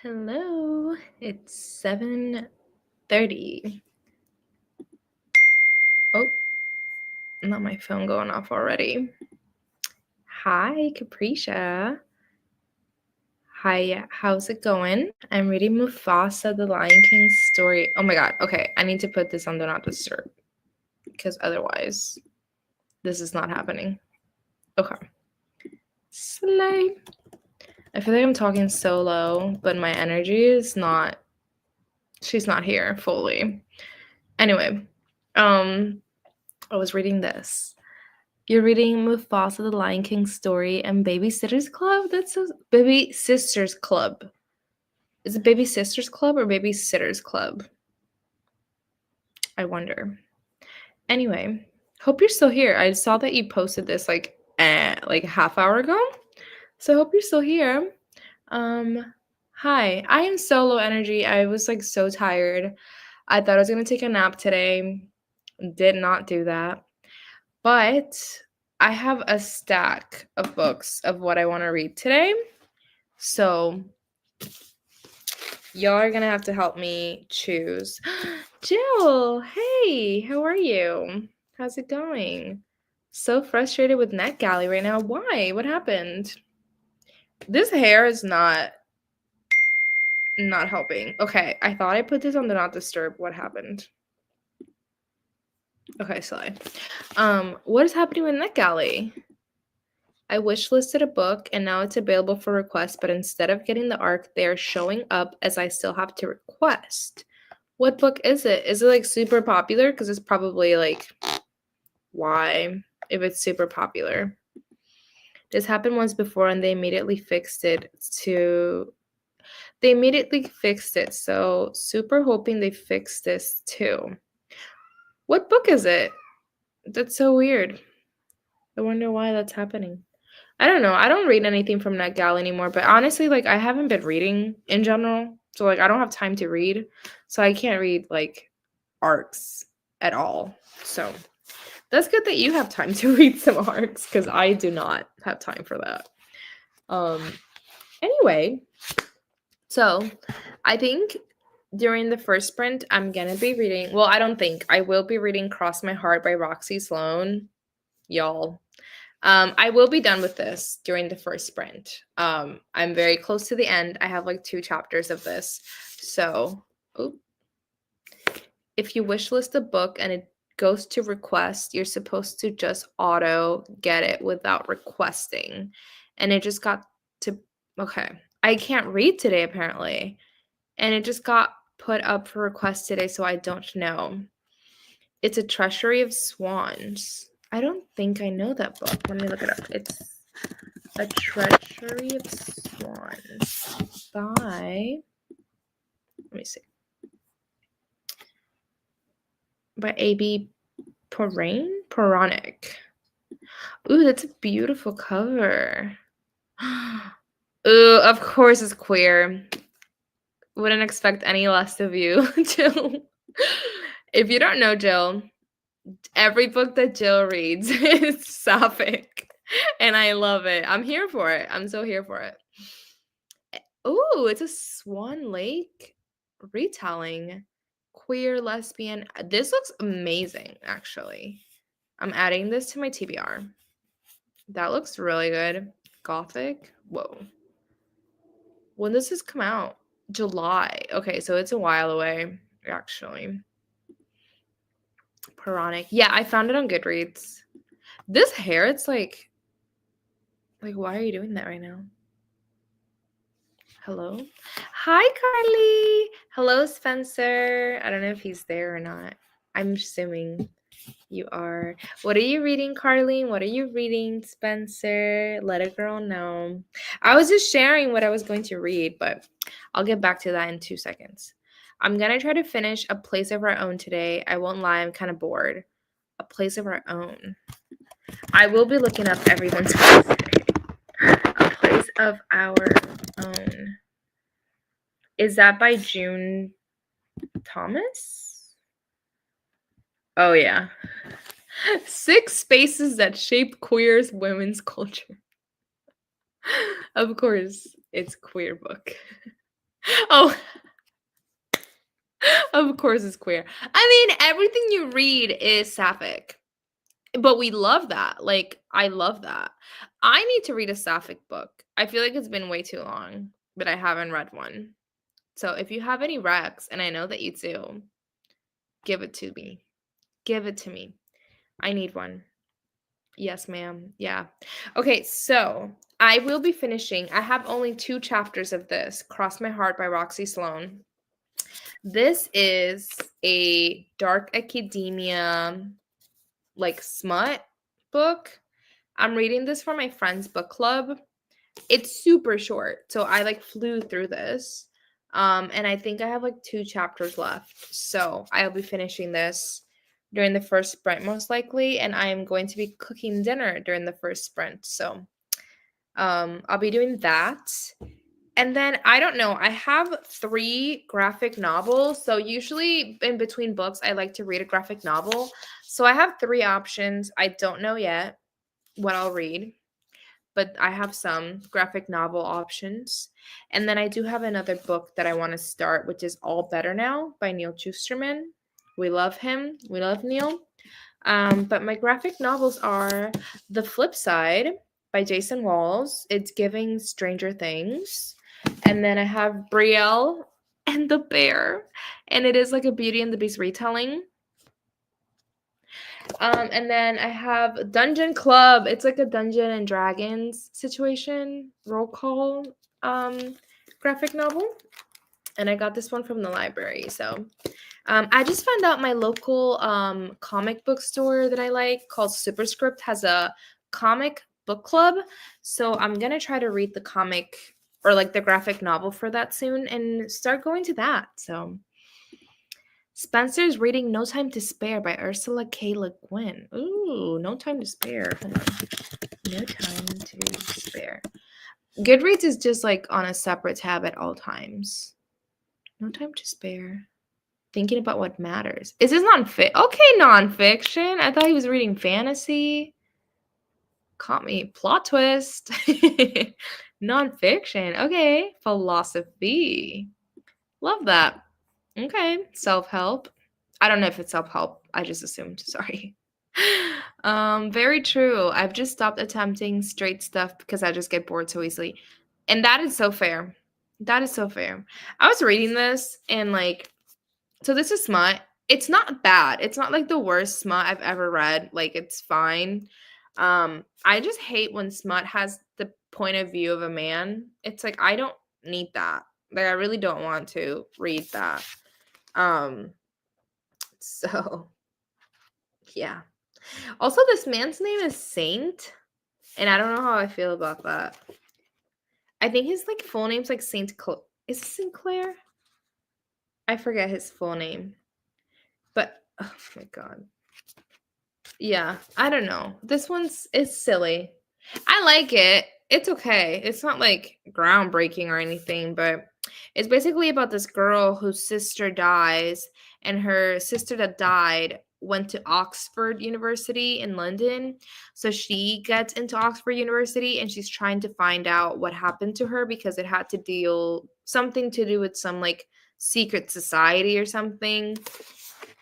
Hello, it's 7:30. Oh, not my phone going off already. Hi, Capricia. Hi, how's it going? I'm reading Mufasa, the Lion King story. Oh my god, okay, I need to put this on Do Not Disturb because otherwise this is not happening. Okay. Slay. I feel like I'm talking so low, but my energy is not, she's not here fully. Anyway, I was reading this. You're reading Mufasa the Lion King story and Baby Sitters Club? That's so Baby Sisters Club. Is it Baby Sisters Club or Baby Sitters Club? I wonder. Anyway, hope you're still here. I saw that you posted this like a half hour ago. So I hope you're still here. Hi. I am so low energy. I was like so tired. I thought I was gonna take a nap today. Did not do that. But I have a stack of books of what I want to read today. So y'all are going to have to help me choose. Jill, hey, how are you? How's it going? So frustrated with NetGalley right now. Why? What happened? This hair is not helping. Okay, I thought I put this on the not disturb. What happened? Okay, Sly. What is happening with NetGalley? I wish listed a book and now it's available for request, but instead of getting the ARC, they are showing up as I still have to request. What book is it? Is it like super popular? Because it's probably like, why? If it's super popular. This happened once before and they immediately fixed it. So super hoping they fix this too. What book is it? That's so weird. I wonder why that's happening. I don't know. I don't read anything from NetGalley anymore, but honestly, like I haven't been reading in general. So like I don't have time to read. So I can't read like arcs at all. So that's good that you have time to read some arcs because I do not have time for that. Anyway, so I think during the first sprint, I'm gonna be reading. Well, I don't think I will be reading Cross My Heart by Roxy Sloan. Y'all. I will be done with this during the first sprint. I'm very close to the end. I have like 2 chapters of this. So, if you wish list a book and it goes to request, you're supposed to just auto get it without requesting. And it just got to, okay. I can't read today apparently. And it just got put up for request today, so I don't know. It's a Treasury of Swans. I don't think I know that book. Let me look it up. It's A Treasury of Swans by, let me see, by A.B. Poronic. Ooh, that's a beautiful cover. Ooh, of course it's queer. Wouldn't expect any less of you, Jill. If you don't know Jill, every book that Jill reads is sapphic. And I love it. I'm here for it. I'm so here for it. Ooh, it's a Swan Lake retelling. Queer, lesbian. This looks amazing, actually. I'm adding this to my TBR. That looks really good. Gothic. Whoa. When does this come out? July. Okay, so it's a while away, actually. Poronic. Yeah, I found it on Goodreads. This hair, it's like, why are you doing that right now? Hello? Hi, Carly. Hello, Spencer. I don't know if he's there or not. I'm assuming you are. What are you reading, Carlene? What are you reading, Spencer? Let a girl know. I was just sharing what I was going to read, but I'll get back to that in 2 seconds. I'm going to try to finish A Place of Our Own today. I won't lie, I'm kind of bored. A Place of Our Own. I will be looking up everyone's place today. A Place of Our Own. Is that by June Thomas? Oh, yeah. 6 spaces that shape queer's women's culture. Of course, it's queer book. Oh, of course it's queer. I mean, everything you read is sapphic, but we love that. Like, I love that. I need to read a sapphic book. I feel like it's been way too long, but I haven't read one. So if you have any recs, and I know that you do, give it to me. Give it to me. I need one. Yes, ma'am. Yeah. Okay, so I will be finishing. I have only 2 chapters of this, Cross My Heart by Roxy Sloan. This is a dark academia, like, smut book. I'm reading this for my friend's book club. It's super short, so I, like, flew through this. And I think I have, like, 2 chapters left. So I'll be finishing this during the first sprint most likely, and I am going to be cooking dinner during the first sprint. So I'll be doing that. And then I don't know, I have 3 graphic novels. So usually in between books, I like to read a graphic novel. So I have 3 options. I don't know yet what I'll read, but I have some graphic novel options. And then I do have another book that I want to start, which is All Better Now by Neil Schusterman. We love him. We love Neil. But my graphic novels are The Flip Side by Jason Walls. It's giving Stranger Things. And then I have Brielle and the Bear. And it is like a Beauty and the Beast retelling. And then I have Dungeon Club. It's like a Dungeon and Dragons situation, roll call graphic novel. And I got this one from the library. So I just found out my local comic book store that I like called Superscript has a comic book club. So I'm going to try to read the comic or like the graphic novel for that soon and start going to that. So Spencer's reading No Time to Spare by Ursula K. Le Guin. Ooh, No Time to Spare. Hold on. No Time to Spare. Goodreads is just like on a separate tab at all times. No Time to Spare. Thinking About What Matters. Is this nonfiction? Okay, nonfiction. I thought he was reading fantasy. Caught me. Plot twist. Nonfiction. Okay. Philosophy. Love that. Okay. Self-help. I don't know if it's self-help. I just assumed. Sorry. Very true. I've just stopped attempting straight stuff because I just get bored so easily. And that is so fair. That is so fair. I was reading this and like, so this is smut. It's not bad. It's not like the worst smut I've ever read. Like it's fine. I just hate when smut has the point of view of a man. It's like I don't need that. Like I really don't want to read that. So yeah. Also, this man's name is Saint, and I don't know how I feel about that. I think his like full name's like is it Sinclair? I forget his full name. But oh my god. Yeah, I don't know. This it's silly. I like it. It's okay. It's not like groundbreaking or anything, but it's basically about this girl whose sister dies, and her sister that died went to Oxford University in London. So she gets into Oxford University and she's trying to find out what happened to her because it had to deal something to do with some like secret society or something.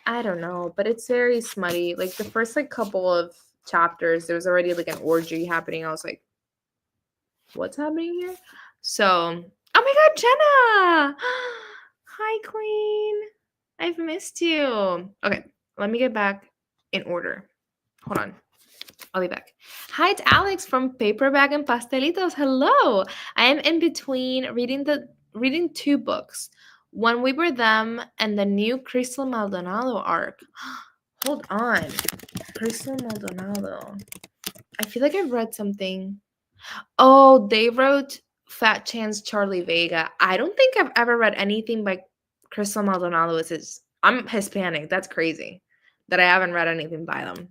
I don't know, but it's very smutty. Like the first like couple of chapters, there was already like an orgy happening. I was like, what's happening here? So, oh my god, Jenna! Hi, Queen. I've missed you. Okay, let me get back in order. Hold on. I'll be back. Hi, it's Alex from Paperback and Pastelitos. Hello. I am in between reading 2 books. When We Were Them and the new Crystal Maldonado arc. Hold on. Crystal Maldonado. I feel like I've read something. Oh, they wrote Fat Chance Charlie Vega. I don't think I've ever read anything by Crystal Maldonado. I'm Hispanic. That's crazy that I haven't read anything by them.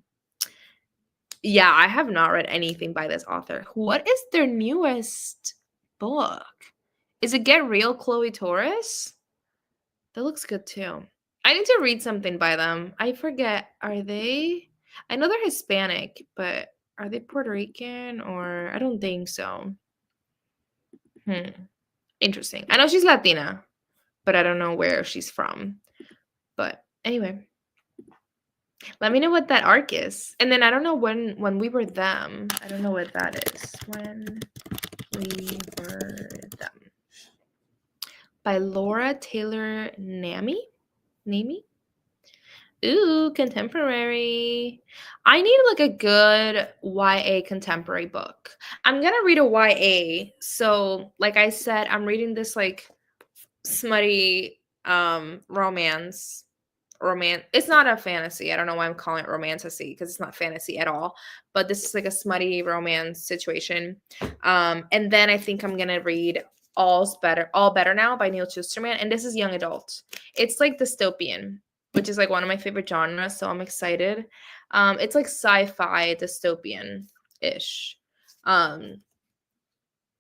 Yeah, I have not read anything by this author. What is their newest book? Is it Get Real, Chloe Torres? That looks good too. I need to read something by them. I forget. Are they? I know they're Hispanic, but are they Puerto Rican or I don't think so. Interesting. I know she's Latina. but I don't know where she's from. But anyway, let me know what that arc is. And then I don't know when we were them. I don't know what that is. When we were them. By Laura Taylor Nami? Ooh, contemporary. I need like a good YA contemporary book. I'm gonna read a YA. So, like I said, I'm reading this like smutty romance. It's not a fantasy. I don't know why I'm calling it romantasy because it's not fantasy at all. But this is like a smutty romance situation. And then I think I'm gonna read All Better Now by Neil Shusterman, and this is young adult. It's like dystopian, which is like one of my favorite genres, so I'm excited. It's like sci-fi dystopian-ish.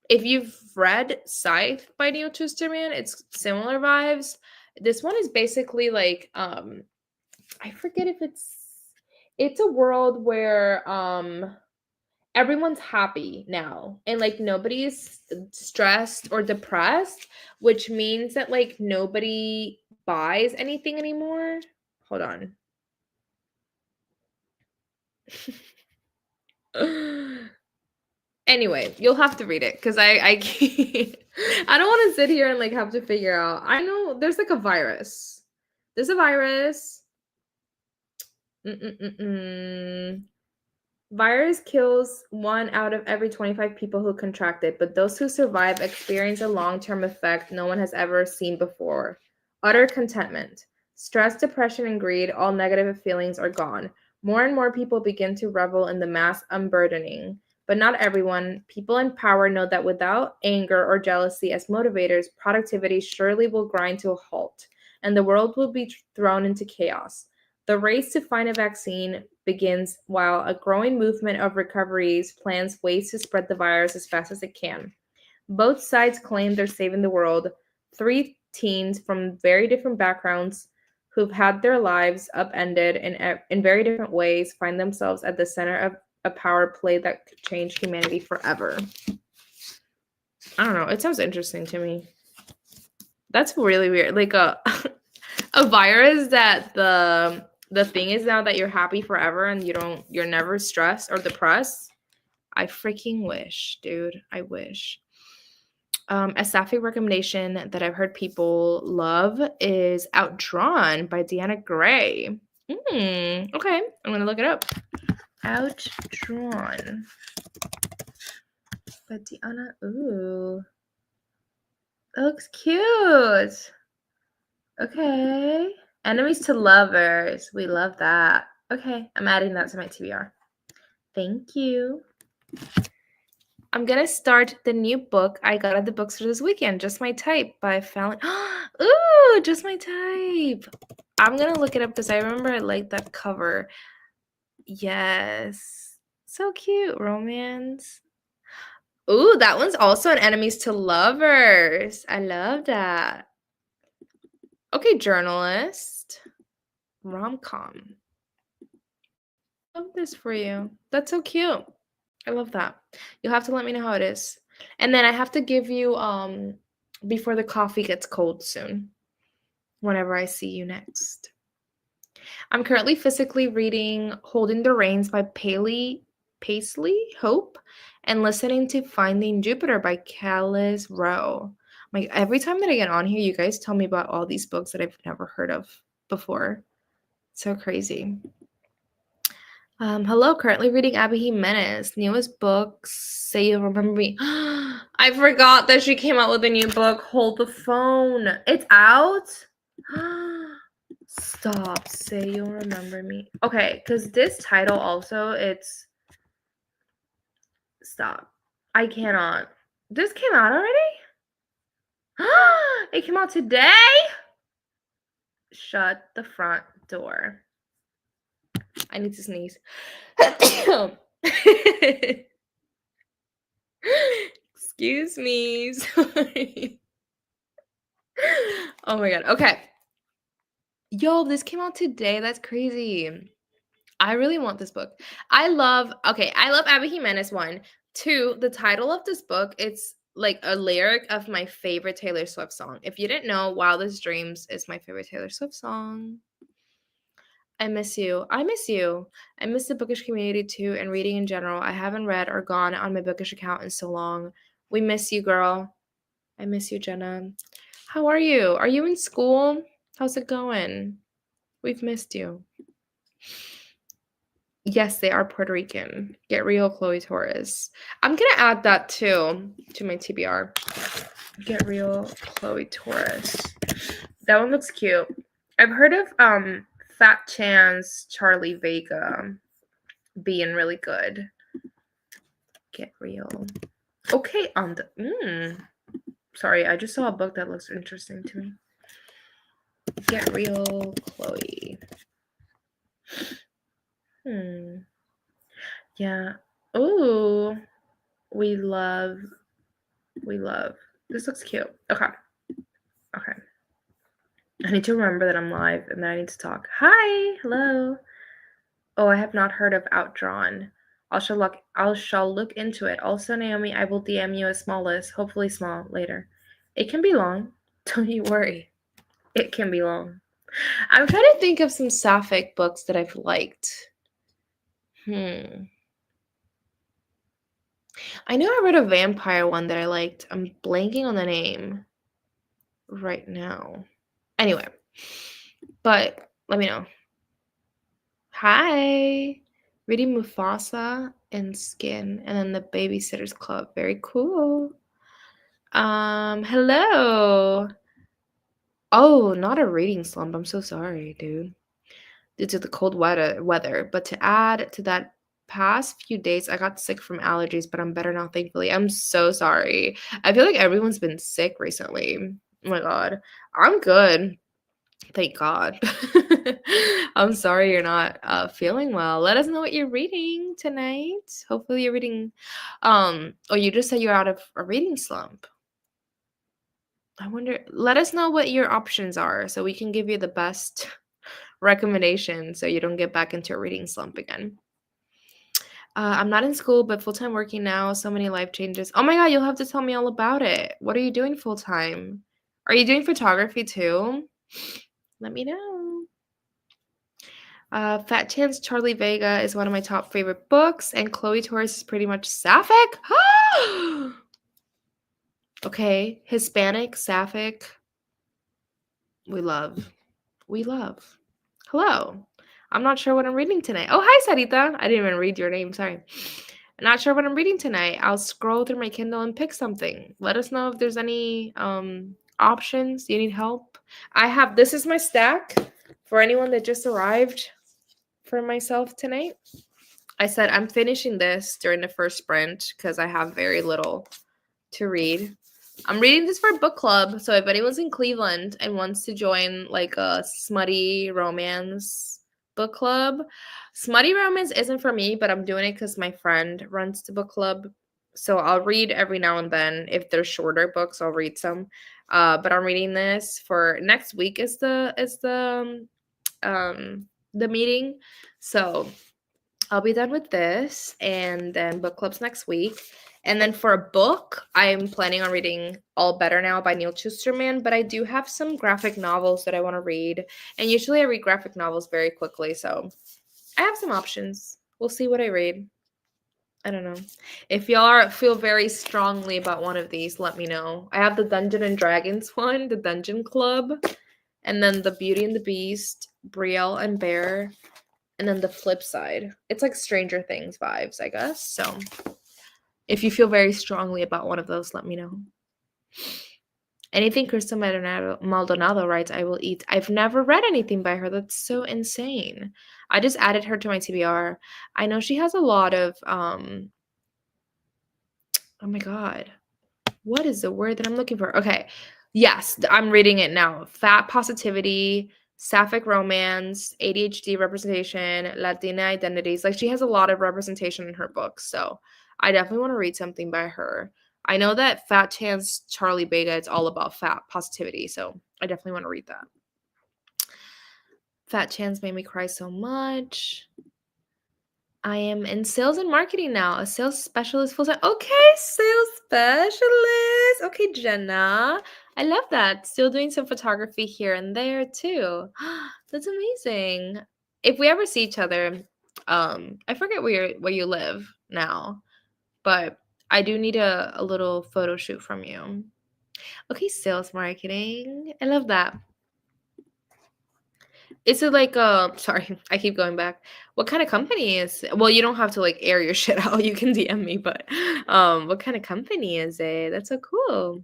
If you've read Scythe by Neil Shusterman, it's similar vibes. This one is basically like I forget if it's a world where everyone's happy now and like nobody's stressed or depressed, which means that like nobody buys anything anymore. Hold on. Anyway, you'll have to read it because I can't. I don't want to sit here and like have to figure out. I know there's like a virus. There's a virus. Virus kills 1 out of every 25 people who contract it, but those who survive experience a long-term effect no one has ever seen before. Utter contentment. Stress, depression, and greed, all negative feelings are gone. More and more people begin to revel in the mass unburdening. But not everyone. People in power know that without anger or jealousy as motivators, productivity surely will grind to a halt, and the world will be thrown into chaos. The race to find a vaccine begins while a growing movement of recoveries plans ways to spread the virus as fast as it can. Both sides claim they're saving the world. 3 teens from very different backgrounds who've had their lives upended in very different ways find themselves at the center of a power play that could change humanity forever. I don't know. It sounds interesting to me. That's really weird. Like a virus that the thing is now that you're happy forever and you're never stressed or depressed. I freaking wish, dude. I wish. A sapphic recommendation that I've heard people love is Outdrawn by Deanna Gray. Okay, I'm gonna look it up. Outdrawn by Deanna. Ooh, that looks cute. Okay. Enemies to lovers. We love that. Okay, I'm adding that to my TBR. Thank you. I'm gonna start the new book I got at the bookstore this weekend, Just My Type by Fallon. Ooh, Just My Type. I'm gonna look it up because I remember I liked that cover. Yes. So cute. Romance. Ooh, that one's also an Enemies to Lovers. I love that. Okay, journalist. Rom-com. Love this for you. That's so cute. I love that. You'll have to let me know how it is. And then I have to give you Before the Coffee Gets Cold soon. Whenever I see you next. I'm currently physically reading Holding the Reins by Paisley Hope and listening to Finding Jupiter by Callis Rowe. Like every time that I get on here, you guys tell me about all these books that I've never heard of before. So crazy. Hello, currently reading Abby Jimenez. Newest book, Say You'll Remember Me. I forgot that she came out with a new book, Hold the Phone. It's out? Stop, Say You'll Remember Me. Okay, because this title also, it's... Stop. I cannot. This came out already? It came out today? Shut the front door. I need to sneeze. Excuse me. Sorry. Oh my god. Okay. Yo, this came out today. That's crazy. I really want this book. I love Abby Jimenez, 1. 2, the title of this book, it's like a lyric of my favorite Taylor Swift song. If you didn't know, Wildest Dreams is my favorite Taylor Swift song. I miss you. I miss you. I miss the bookish community too and reading in general. I haven't read or gone on my bookish account in so long. We miss you, girl. I miss you, Jenna. How are you? Are you in school? How's it going? We've missed you. Yes, they are Puerto Rican. Get real, Chloe Torres. I'm gonna add that too to my TBR. Get real, Chloe Torres. That one looks cute. I've heard of Fat Chance, Charlie Vega being really good. Get real. Okay, on the sorry, I just saw a book that looks interesting to me. Get real, Chloe. Yeah. Ooh. We love. This looks cute. Okay. I need to remember that I'm live and that I need to talk. Hi. Hello. Oh, I have not heard of Outdrawn. I shall look into it. Also, Naomi, I will DM you a small list, hopefully small, later. It can be long. Don't you worry. It can be long. I'm trying to think of some sapphic books that I've liked. I know I read a vampire one that I liked. I'm blanking on the name right now. Anyway, but let me know. Hi. Reading Mufasa and Skin, and then the Babysitter's Club. Very cool. Hello. Oh, not a reading slump. I'm so sorry, dude. Due to the cold weather. But to add to that, past few days, I got sick from allergies, but I'm better now, thankfully. I'm so sorry. I feel like everyone's been sick recently. Oh my God. I'm good. Thank God. I'm sorry you're not feeling well. Let us know what you're reading tonight. Hopefully you're reading oh, you just said you're out of a reading slump. I wonder, let us know what your options are so we can give you the best recommendation so you don't get back into a reading slump again. I'm not in school, but full-time working now. So many life changes. Oh my God, you'll have to tell me all about it. What are you doing full-time? Are you doing photography too? Let me know. Fat Chance Charlie Vega is one of my top favorite books, and Chloe Torres is pretty much sapphic. Okay, Hispanic, sapphic. We love. Hello. I'm not sure what I'm reading tonight. Oh, hi, Sarita. I didn't even read your name. Sorry. I'm not sure what I'm reading tonight. I'll scroll through my Kindle and pick something. Let us know if there's any options. You need help? This is my stack for anyone that just arrived for myself tonight. I said I'm finishing this during the first sprint because I have very little to read. I'm reading this for book club, so if anyone's in Cleveland and wants to join like a smutty romance book club, smutty romance isn't for me, but I'm doing it because my friend runs the book club. So I'll read every now and then. If they're shorter books, I'll read some. But I'm reading this for next week is the meeting. So I'll be done with this and then book clubs next week. And then for a book, I'm planning on reading All Better Now by Neil Shusterman, but I do have some graphic novels that I want to read. And usually I read graphic novels very quickly, so I have some options. We'll see what I read. I don't know. If y'all feel very strongly about one of these, let me know. I have the Dungeon and Dragons one, the Dungeon Club, and then the Beauty and the Beast, Brielle and Bear, and then the flip side. It's like Stranger Things vibes, I guess. So if you feel very strongly about one of those, let me know. Anything Crystal Maldonado writes, I will eat. I've never read anything by her. That's so insane. I just added her to my TBR. I know she has a lot of, oh my God. What is the word that I'm looking for? Okay. Yes, I'm reading it now. Fat Positivity, Sapphic Romance, ADHD Representation, Latina Identities. Like, she has a lot of representation in her books. So I definitely want to read something by her. I know that Fat Chance Charlie Vega is all about fat positivity. So I definitely want to read that. Fat Chance made me cry so much. I am in sales and marketing now, a sales specialist full time. Okay, sales specialist. Okay, Jenna. I love that. Still doing some photography here and there too. That's amazing. If we ever see each other, I forget where you live now, but I do need a little photo shoot from you. Okay, sales marketing. I love that. Is it like sorry, I keep going back. What kind of company is it? Well, you don't have to like air your shit out. You can DM me, but what kind of company is it? That's so cool.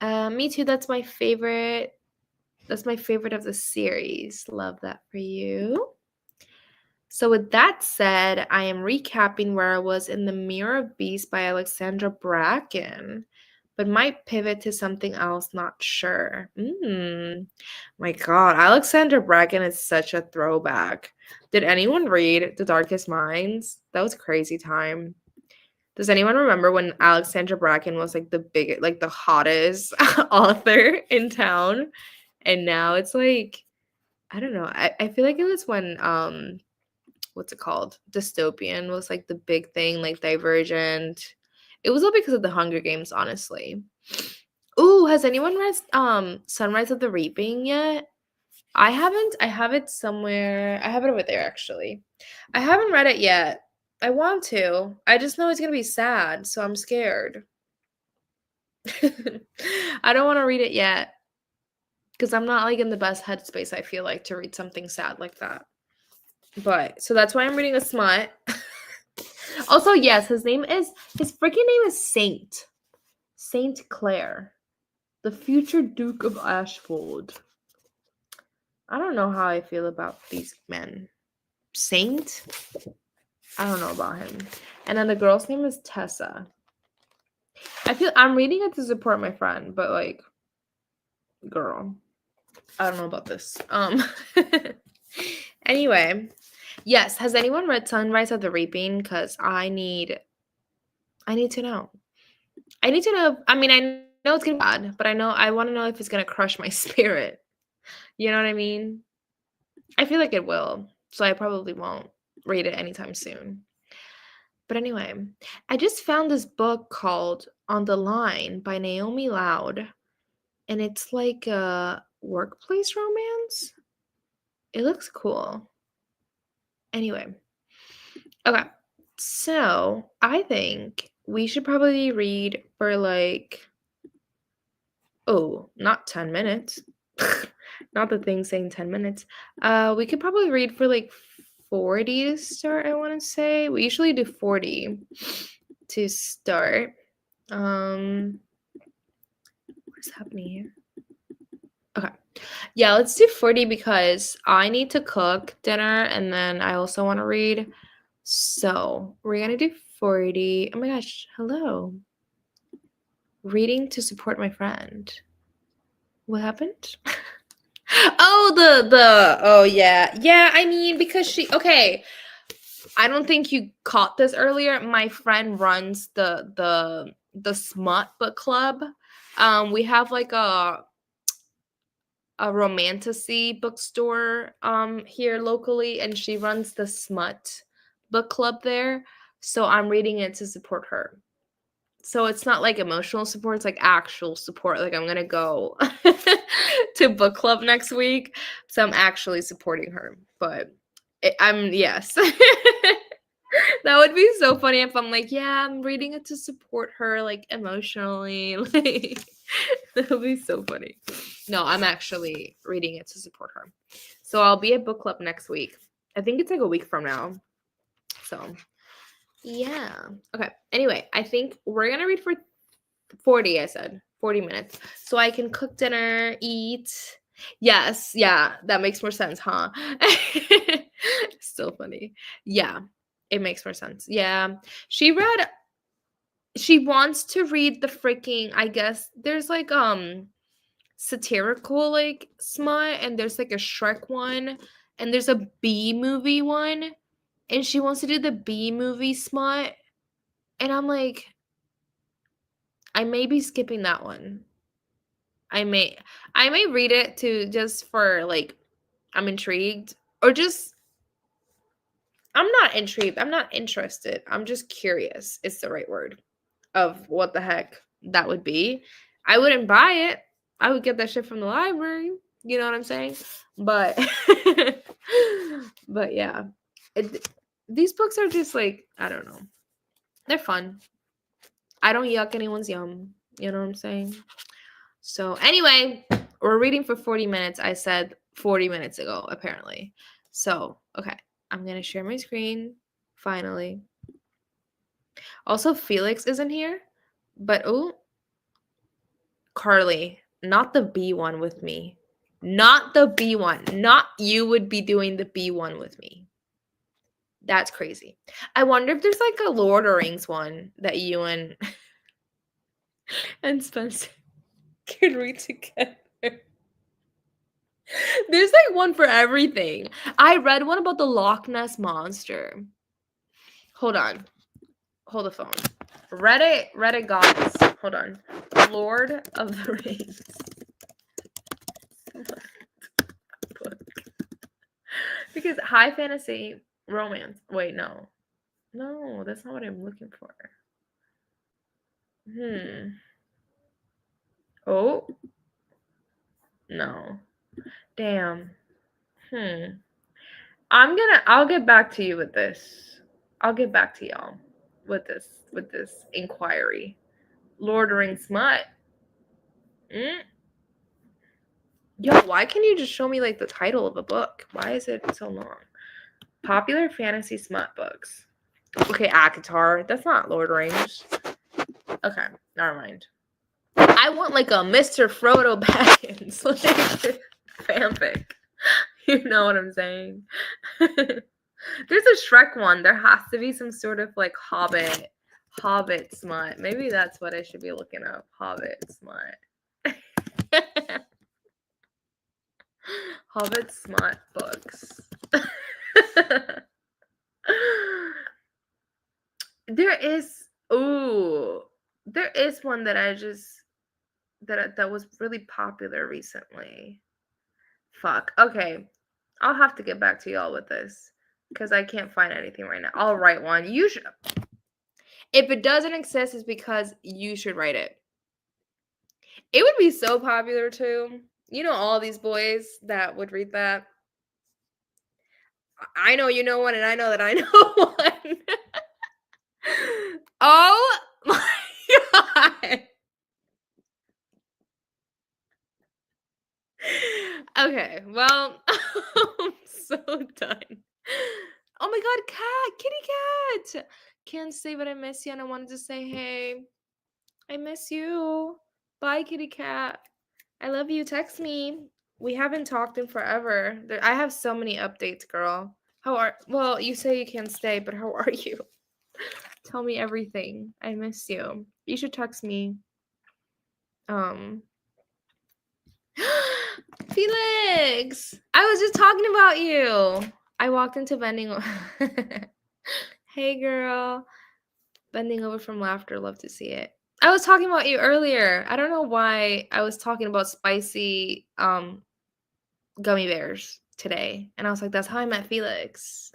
Me too. That's my favorite. That's my favorite of the series. Love that for you. So with that said, I am recapping where I was in The Mirror of Beast by Alexandra Bracken, but might pivot to something else, not sure. My God, Alexandra Bracken is such a throwback. Did anyone read The Darkest Minds? That was a crazy time. Does anyone remember when Alexandra Bracken was like the biggest, like the hottest author in town? And now it's like, I don't know. I feel like it was when what's it called? Dystopian was like the big thing, like Divergent. It was all because of the Hunger Games, honestly. Ooh, has anyone read Sunrise of the Reaping yet? I haven't. I have it somewhere. I have it over there actually. I haven't read it yet. I want to. I just know it's gonna be sad, so I'm scared. I don't want to read it yet because I'm not like in the best headspace, I feel like, to read something sad like that. But so that's why I'm reading a smut. Also, yes, his freaking name is Saint Clair, the future Duke of Ashford. I don't know how I feel about these men. Saint? I don't know about him. And then the girl's name is Tessa. I feel I'm reading it to support my friend, but like, girl, I don't know about this. Anyway, yes. Has anyone read Sunrise of the Reaping? Because I need to know. I need to know. I mean, I know it's gonna be bad, but I want to know if it's gonna crush my spirit. You know what I mean? I feel like it will, so I probably won't read it anytime soon. But anyway, I just found this book called On the Line by Naomi Loud, and it's like a workplace romance. It looks cool. Anyway, okay, so I think we should probably read for like, oh, not 10 minutes. Not the thing saying 10 minutes. We could probably read for like 40 to start, I want to say. We usually do 40 to start. What is happening here? Okay. Yeah, let's do 40 because I need to cook dinner and then I also want to read. So we're going to do 40. Oh my gosh. Hello. Reading to support my friend. What happened? Oh, oh yeah. Yeah, I mean, because I don't think you caught this earlier. My friend runs the Smut Book Club. We have like a romantasy bookstore here locally, and she runs the Smut Book Club there. So I'm reading it to support her. So it's not like emotional support, it's like actual support. Like I'm gonna go to book club next week, so I'm actually supporting her. But I'm yes. That would be so funny if I'm like, yeah, I'm reading it to support her, like emotionally. Like that would be so funny. No, I'm actually reading it to support her. So I'll be at book club next week. I think it's like a week from now. So yeah. Okay. Anyway, I think we're gonna read for 40, I said. 40 minutes. So I can cook dinner, eat. Yes, yeah, that makes more sense, huh? Still funny. Yeah, it makes more sense. Yeah. She wants to read the freaking, I guess there's like satirical like smut and there's like a Shrek one and there's a B movie one and she wants to do the B movie smut and I'm like I may be skipping that one. I may read it to just for like I'm intrigued or just I'm not intrigued. I'm not interested. I'm just curious. It's the right word of what the heck that would be. I wouldn't buy it. I would get that shit from the library. You know what I'm saying? But but yeah. These books are just like, I don't know. They're fun. I don't yuck anyone's yum. You know what I'm saying? So anyway, we're reading for 40 minutes. I said 40 minutes ago, apparently. So, okay. I'm going to share my screen. Finally. Also, Felix isn't here. But, oh, Carly, not the B one with me. Not the B one. Not you would be doing the B one with me. That's crazy. I wonder if there's like a Lord of the Rings one that you and Spencer can read together. There's like one for everything. I read one about the Loch Ness monster. Hold on. Hold the phone. Reddit gods. Hold on. Lord of the Rings. Because high fantasy romance. Wait, no. No, that's not what I'm looking for. Oh. No. Damn. I'll get back to you with this. I'll get back to y'all with this inquiry. Lord of the Rings smut. Yo, why can't you just show me like the title of a book? Why is it so long? Popular fantasy smut books. Okay, ACOTAR. That's not Lord of the Rings. Okay, never mind. I want like a Mr. Frodo Baggins like fanfic. You know what I'm saying? There's a Shrek one. There has to be some sort of like Hobbit smut. Maybe that's what I should be looking up. Hobbit smut. Hobbit smut books. There is one that I just that was really popular recently. Fuck. Okay. I'll have to get back to y'all with this because I can't find anything right now. I'll write one. You should. If it doesn't exist, it's because you should write it. It would be so popular too. You know, all these boys that would read that. I know you know one, and I know that I know one. Oh my god. Okay, well, I'm so done. Oh my god, cat, kitty cat. Can't say but I miss you, and I wanted to say, hey, I miss you. Bye, kitty cat. I love you. Text me. We haven't talked in forever. I have so many updates, girl. Well, you say you can't stay, but how are you? Tell me everything. I miss you. You should text me. Felix! I was just talking about you. I walked into bending. Hey, girl. Bending over from laughter. Love to see it. I was talking about you earlier. I don't know why I was talking about spicy gummy bears today. And I was like, that's how I met Felix.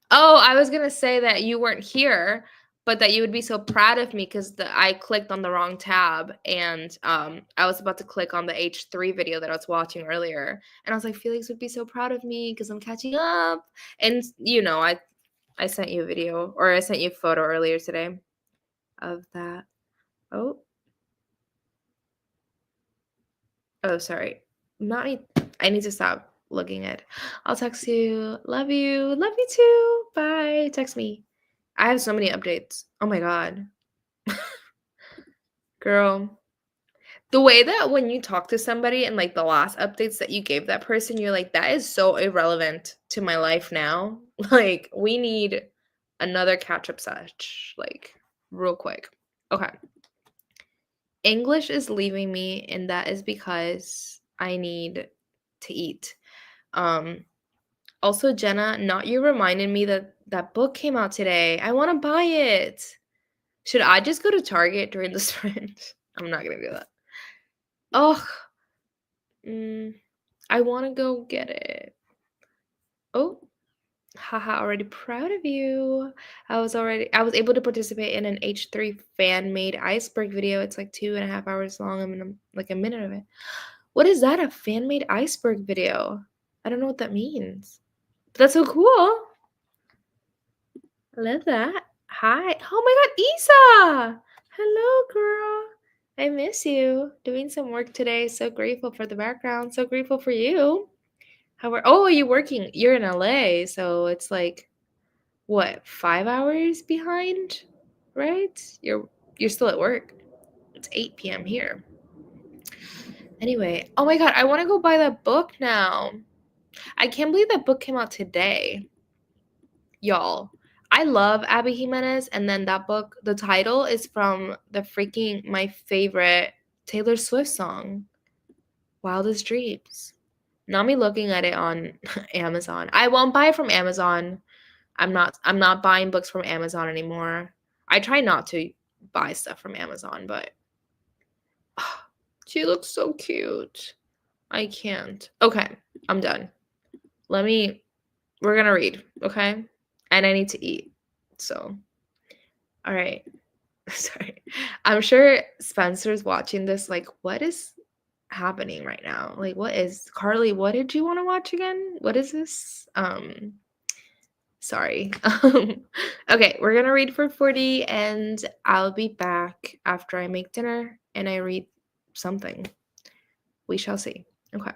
Oh, I was gonna say that you weren't here, but that you would be so proud of me because I clicked on the wrong tab and I was about to click on the H3 video that I was watching earlier. And I was like, Felix would be so proud of me because I'm catching up. And you know, I sent you a video or I sent you a photo earlier today of that. Oh, sorry. Not me. I need to stop looking at. I'll text you. Love you. Love you too. Bye. Text me. I have so many updates. Oh my god. Girl. The way that when you talk to somebody and like the last updates that you gave that person, you're like, that is so irrelevant to my life now. Like, we need another catch-up sesh. Like, real quick. Okay. English is leaving me, and that is because I need to eat. Also, Jenna, not you reminded me that that book came out today. I want to buy it. Should I just go to Target during the sprint? I'm not gonna do that. Ugh. I want to go get it. Oh, Haha, already proud of you. I was able to participate in an H3 fan-made iceberg video. It's like 2.5 hours long. I'm in like a minute of it. What is that? A fan-made iceberg video? I don't know what that means. But that's so cool. I love that. Hi. Oh my God, Isa. Hello, girl. I miss you. Doing some work today. So grateful for the background. So grateful for you. Oh, are you working? You're in LA, so it's like what, 5 hours behind, right? You're still at work. It's 8 p.m. here. Anyway, oh my God, I want to go buy that book now. I can't believe that book came out today. Y'all, I love Abby Jimenez, and then that book, the title is from the freaking my favorite Taylor Swift song, Wildest Dreams. Not me looking at it on Amazon. I won't buy it from Amazon. I'm not buying books from Amazon anymore. I try not to buy stuff from Amazon, but she looks so cute. I can't. Okay, I'm done. We're gonna read, okay? And I need to eat. So, all right. Sorry. I'm sure Spencer's watching this like, what is happening right now? Like, what is Carly, what did you want to watch again? What is this? Sorry. Okay, we're gonna read for 40 and I'll be back after I make dinner and I read something. We shall see. Okay.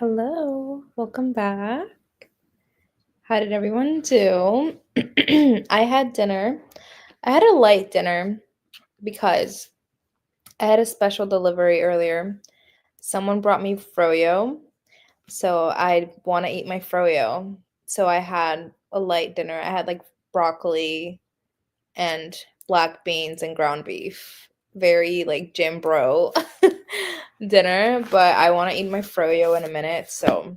Hello, welcome back. How did everyone do? I had dinner. I had a light dinner because I had a special delivery earlier. Someone brought me froyo, so I want to eat my froyo. So I had a light dinner. I had like broccoli and black beans and ground beef. Very like gym bro dinner, but I want to eat my froyo in a minute, so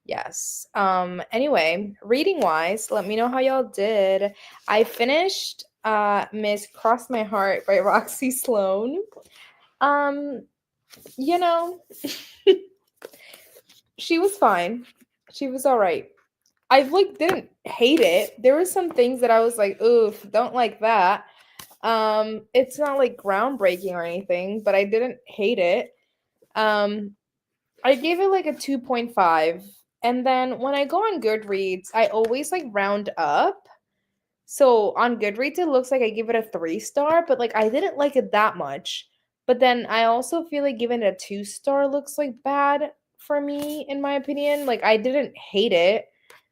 yes. Anyway, reading wise, let me know how y'all did. I finished Miss Cross My Heart by Roxy Sloan. Um, you know, she was fine. She was all right. I like didn't hate it. There were some things that I was like, oof, don't like that. It's not like groundbreaking or anything, but I didn't hate it. Um, I gave it like a 2.5. And then when I go on Goodreads, I always like round up. So on Goodreads, it looks like I give it a 3 star, but like I didn't like it that much. But then I also feel like giving it a 2 star looks like bad for me, in my opinion. Like I didn't hate it.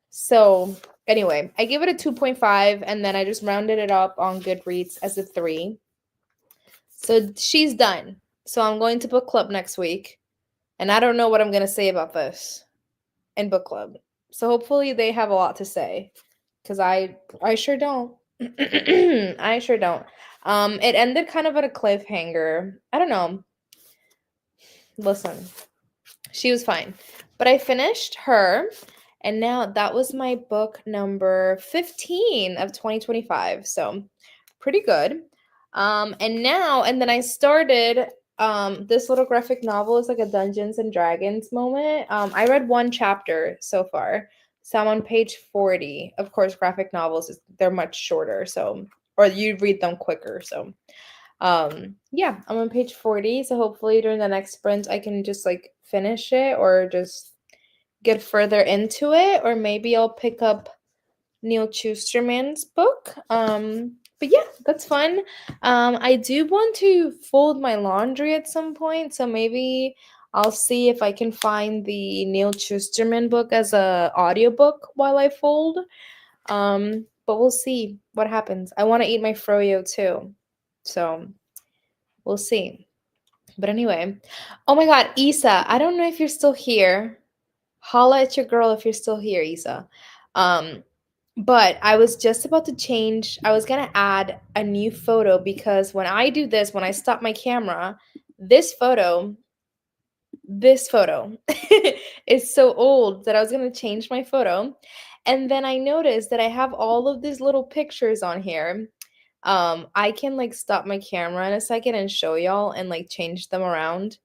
So anyway, I give it a 2.5 and then I just rounded it up on Goodreads as a 3. So she's done. So I'm going to book club next week. And I don't know what I'm going to say about this in book club. So hopefully they have a lot to say cuz I sure don't. I sure don't. It ended kind of at a cliffhanger. I don't know. Listen. She was fine. But I finished her and now that was my book number 15 of 2025. So pretty good. And then I started this little graphic novel is like a Dungeons and Dragons moment. I read one chapter so far. So I'm on page 40. Of course, graphic novels they're much shorter, so or you read them quicker. So yeah, I'm on page 40. So hopefully during the next sprint I can just like finish it or just get further into it, or maybe I'll pick up Neil Schusterman's book. But yeah, that's fun. I do want to fold my laundry at some point, so maybe I'll see if I can find the Neil Schusterman book as a audiobook while I fold. But we'll see what happens. I want to eat my froyo too. So we'll see. But anyway, oh my god, Isa, I don't know if you're still here. Holla at your girl if you're still here, Isa. Um, but I was just about to change. I was gonna add a new photo because when I do this, when I stop my camera, this photo, this photo is so old that I was gonna change my photo. And then I noticed that I have all of these little pictures on here. I can like stop my camera in a second and show y'all and like change them around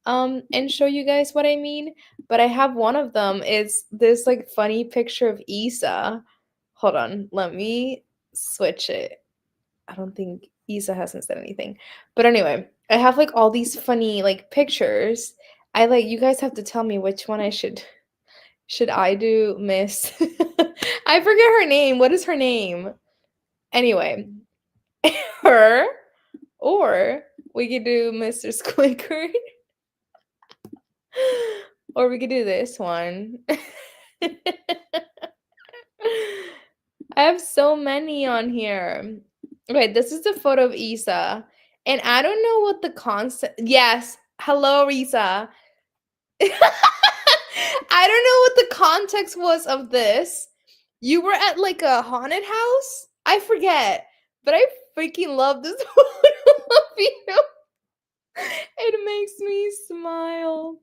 and show you guys what I mean. But I have one of them is this like funny picture of Isa. Hold on, let me switch it. I don't think Isa hasn't said anything. But anyway, I have like all these funny like pictures. I like you guys have to tell me which one I should I do Miss I forget her name. What is her name? Anyway, her or we could do Mr. Squidward. Or we could do this one. I have so many on here. Okay, this is a photo of Isa. And I don't know what the concept. Yes. Hello, Isa. I don't know what the context was of this. You were at like a haunted house? I forget. But I freaking love this photo of you. It makes me smile.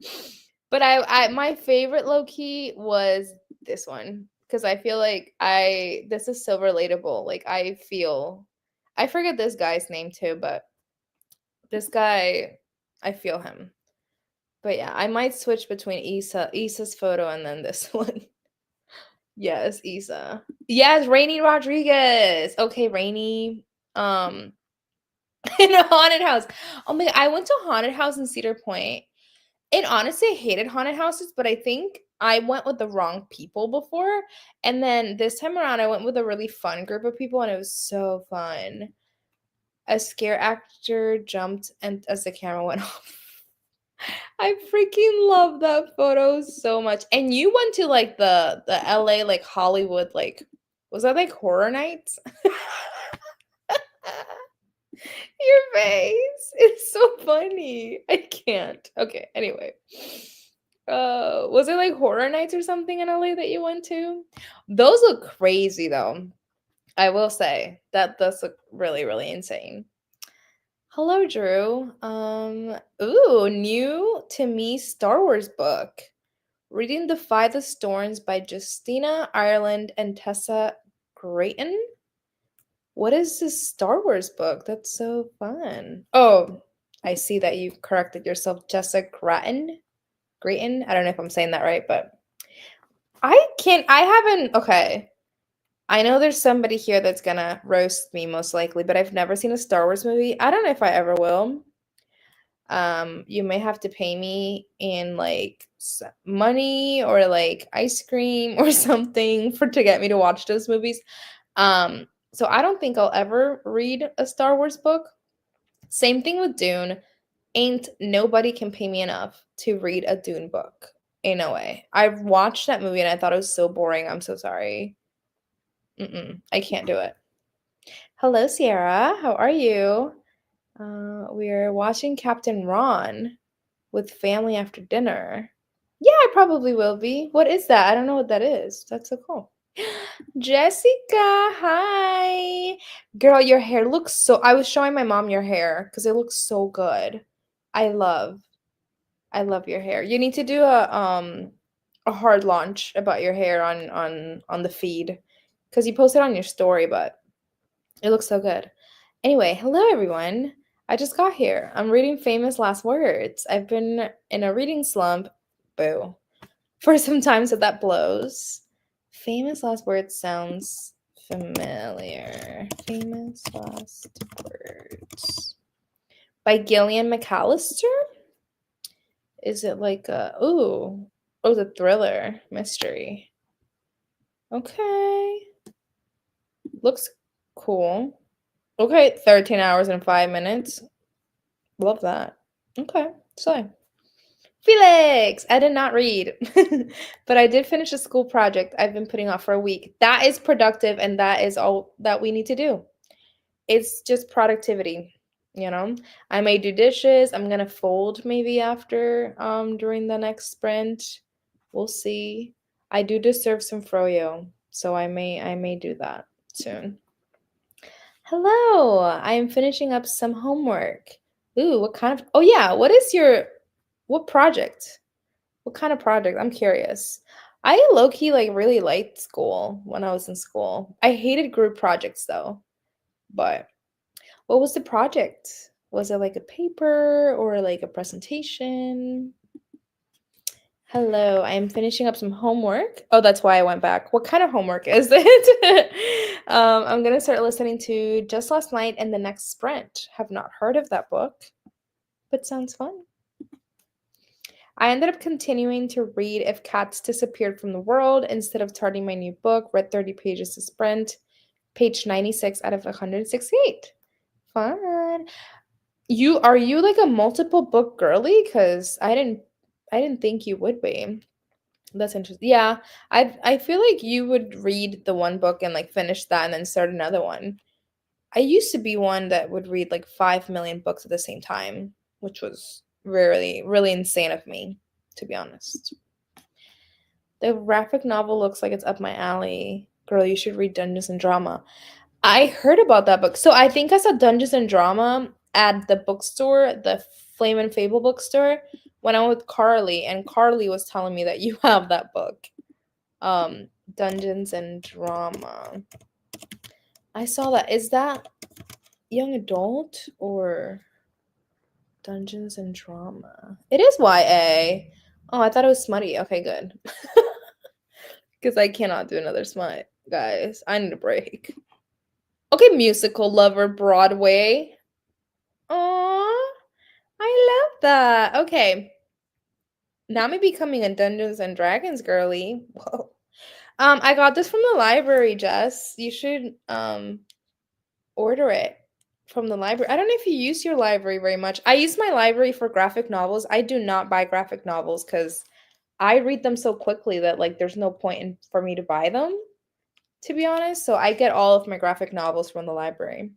But I my favorite low key was this one because I feel like this is so relatable. Like I forget this guy's name too, but this guy I feel him. But yeah, I might switch between Isa's photo and then this one. Yes, Isa. Yes, Rainy Rodriguez. Okay, Rainy. Um in a haunted house. Oh my god, I went to a haunted house in Cedar Point. And honestly, I hated haunted houses, but I think I went with the wrong people before. And then this time around, I went with a really fun group of people, and it was so fun. A scare actor jumped and as the camera went off. I freaking love that photo so much. And you went to like the LA like Hollywood like was that like horror nights? Your face. It's so funny. I can't. Okay, anyway. Was it like horror nights or something in LA that you went to? Those look crazy though. I will say that does look really, really insane. Hello, Drew. Ooh, new to me Star Wars book. Reading Defy the Storms by Justina Ireland and Tessa Grayton. What is this Star Wars book? That's so fun. Oh, I see that you've corrected yourself, Jessica Grattan. Grayton. I don't know if I'm saying that right, but I haven't, okay. I know there's somebody here that's gonna roast me most likely, but I've never seen a Star Wars movie. I don't know if I ever will. You may have to pay me in like money or like ice cream or something for to get me to watch those movies. So I don't think I'll ever read a Star Wars book. Same thing with Dune. Ain't nobody can pay me enough to read a Dune book. In no way. I've watched that movie and I thought it was so boring. I'm so sorry. I can't do it. Hello, Sierra. How are you? We're watching Captain Ron with family after dinner. Yeah, I probably will be. What is that? I don't know what that is. That's so cool. Jessica, hi. Girl, your hair looks so I was showing my mom your hair because it looks so good. I love I love your hair. You need to do a hard launch about your hair on the feed because you posted on your story, but it looks so good. Anyway, hello everyone. I just got here. I'm reading Famous Last Words. I've been in a reading slump, boo, for some time, so that blows. Famous Last Words sounds familiar. Famous Last Words by Gillian McAllister. Is it like a the thriller mystery? Okay, looks cool. Okay, 13 hours and 5 minutes. Love that. Okay, so Felix, I did not read, but I did finish a school project I've been putting off for a week. That is productive, and that is all that we need to do. It's just productivity, you know. I may do dishes. I'm gonna fold maybe after during the next sprint. We'll see. I do deserve some froyo, so I may do that soon. Hello, I am finishing up some homework. Ooh, what kind of? Oh yeah, what project? What kind of project? I'm curious. I low key like really liked school when I was in school. I hated group projects though. But what was the project? Was it like a paper or like a presentation? Hello, I am finishing up some homework. Oh, that's why I went back. What kind of homework is it? I'm gonna start listening to Just Last Night and The Next Sprint. Have not heard of that book, but sounds fun. I ended up continuing to read If Cats Disappeared from the World instead of starting my new book, read 30 pages to sprint, page 96 out of 168. Fun. You like a multiple book girly? Because I didn't think you would be. That's interesting. Yeah, I feel like you would read the one book and like finish that and then start another one. I used to be one that would read like 5 million books at the same time, which was really, really insane of me, to be honest. The graphic novel looks like it's up my alley. Girl, you should read Dungeons and Drama. I heard about that book. So I think I saw Dungeons and Drama at the bookstore, the Flame and Fable bookstore, when I went with Carly, and Carly was telling me that you have that book. Dungeons and Drama. I saw that. Is that young adult or Dungeons and Drama? It is YA. Oh, I thought it was smutty. Okay, good. Because I cannot do another smut, guys. I need a break. Okay, musical lover Broadway. Aw, I love that. Okay. Now I'm becoming a Dungeons and Dragons girly. Whoa. I got this from the library, Jess. You should order it. from the library. I don't know if you use your library very much. I use my library for graphic novels. I do not buy graphic novels because I read them so quickly that like there's no point in for me to buy them, to be honest. So I get all of my graphic novels from the library.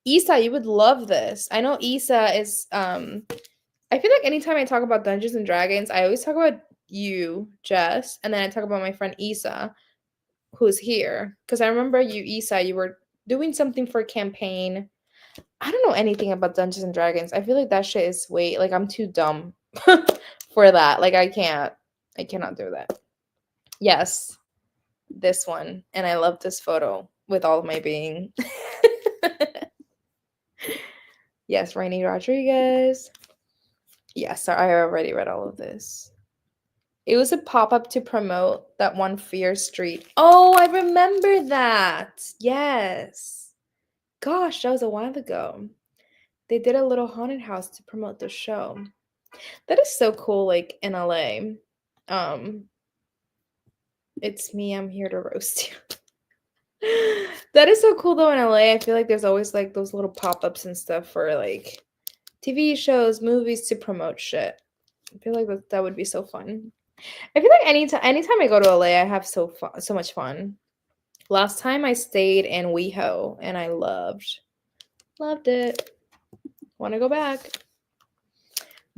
Isa, you would love this. I know Isa is I feel like anytime I talk about Dungeons and Dragons, I always talk about you, Jess, and then I talk about my friend Isa, who's here. Because I remember you, Isa, you were doing something for a campaign. I don't know anything about Dungeons and Dragons. I feel like that shit is way like I'm too dumb for that. Like I cannot do that. Yes, this one. And I love this photo with all of my being. Yes, Rainy Rodriguez. Yes, I already read all of this. It was a pop-up to promote that one Fear Street. Oh, I remember that. Yes. Gosh, that was a while ago. They did a little haunted house to promote the show. That is so cool, like in LA. It's me, I'm here to roast you. That is so cool though in LA. I feel like there's always like those little pop-ups and stuff for like TV shows, movies to promote shit. I feel like that would be so fun. I feel like anytime I go to LA, I have so much fun. Last time I stayed in WeHo and I loved it. Want to go back.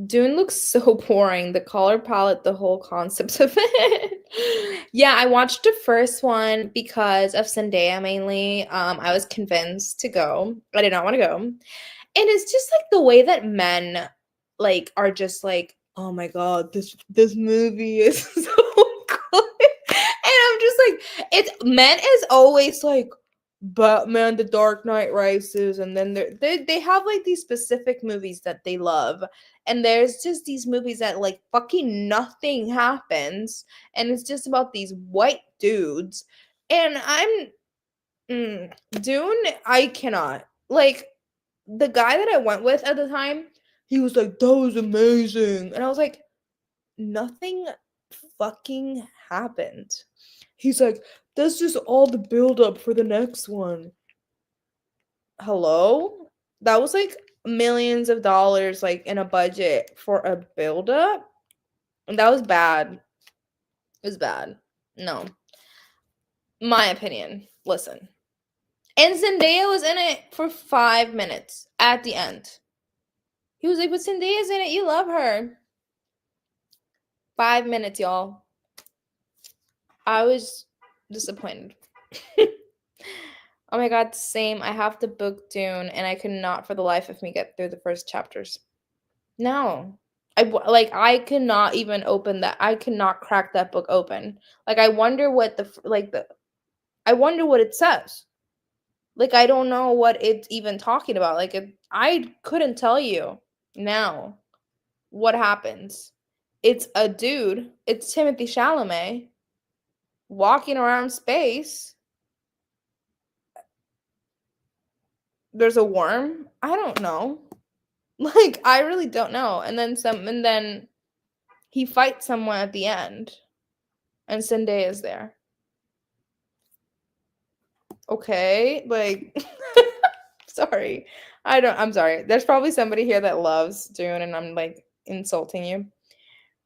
Dune looks so boring. The color palette, the whole concept of it. Yeah, I watched the first one because of Zendaya mainly. I was convinced to go. I did not want to go. And it's just like the way that men like are just like, oh my god, this movie is so good. And I'm just like, it's men is always like Batman, The Dark Knight Rises, and then they have like these specific movies that they love, and there's just these movies that like fucking nothing happens, and it's just about these white dudes, and Dune, I cannot like the guy that I went with at the time. He was like, "That was amazing," and I was like, "Nothing fucking happened." He's like, "That's just all the build up for the next one." Hello? That was like millions of dollars like in a budget for a build up. And that was bad. It was bad. No. My opinion. Listen. And Zendaya was in it for 5 minutes at the end. He was like, but Zendaya's in it. You love her. 5 minutes, y'all. I was disappointed. Oh my god, same. I have the book Dune, and I could not for the life of me get through the first chapters. No. I could not even open that. I could not crack that book open. Like I wonder what I wonder what it says. Like I don't know what it's even talking about. I couldn't tell you now what happens. It's a dude. It's Timothy Chalamet walking around space. There's a worm. I don't know. Like I really don't know. And then he fights someone at the end. And Zendaya is there. Okay, like sorry. I'm sorry. There's probably somebody here that loves Dune and I'm like insulting you.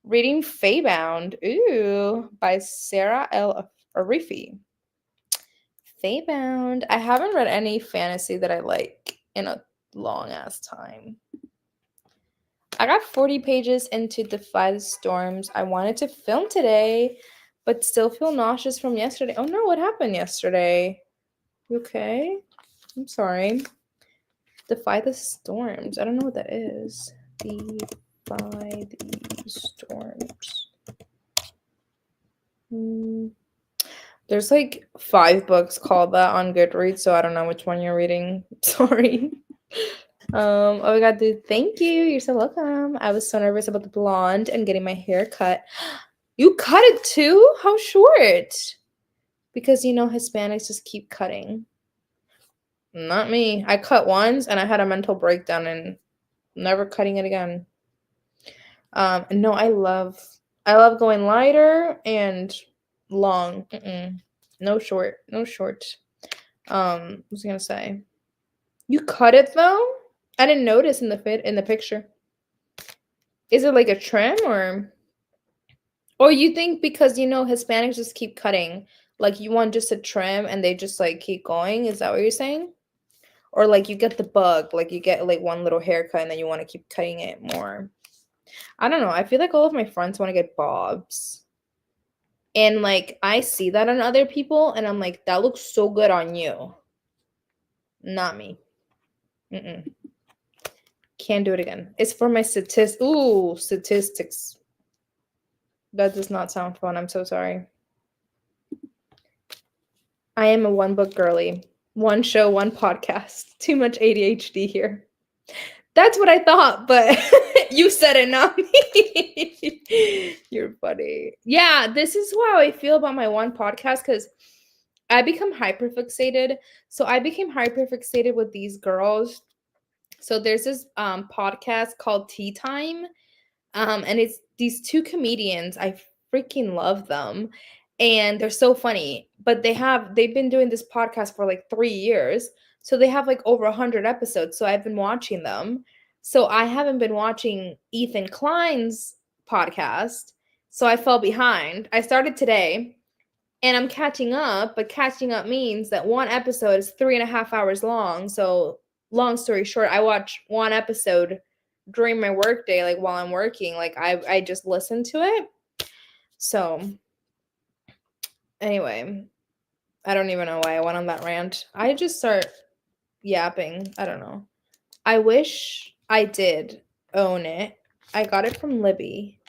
Reading Feybound, ooh, by Sarah L. Arifi. Feybound. I haven't read any fantasy that I like in a long ass time. I got 40 pages into Defy the Storms. I wanted to film today, but still feel nauseous from yesterday. Oh no, what happened yesterday? You okay? I'm sorry. Defy the Storms. I don't know what that is. Defy the Storms. There's like 5 books called that on Goodreads, so I don't know which one you're reading. Sorry. Oh my god, dude, thank you. You're so welcome. I was so nervous about the blonde and getting my hair cut. You cut it too? How short? Because Hispanics just keep cutting. Not me. I cut once and I had a mental breakdown and never cutting it again. No, I love going lighter and long. No short. What was I gonna say? You cut it though? I didn't notice in the picture. Is it like a trim or you think because Hispanics just keep cutting, like you want just a trim and they just like keep going? Is that what you're saying? Or like you get the bug, like you get like one little haircut and then you want to keep cutting it more. I don't know. I feel like all of my friends want to get bobs. And like I see that on other people and I'm like, that looks so good on you. Not me. Mm-mm. Can't do it again. It's for my statistics. Ooh, statistics. That does not sound fun. I'm so sorry. I am a one book girly. One show, one podcast. Too much ADHD here. That's what I thought, but you said it, not me. You're funny. Yeah, this is how I feel about my one podcast because I become hyperfixated. So I became hyperfixated with these girls. So there's this podcast called Tea Time. And it's these two comedians. I freaking love them. And they're so funny. But they've been doing this podcast for like 3 years. So they have like over 100 episodes. So I've been watching them. So I haven't been watching Ethan Klein's podcast. So I fell behind. I started today and I'm catching up, but catching up means that one episode is 3.5 hours long. So long story short, I watch one episode during my work day, like while I'm working. Like I just listen to it. So anyway, I don't even know why I went on that rant. I just start yapping. I don't know. I wish I did own it. I got it from Libby.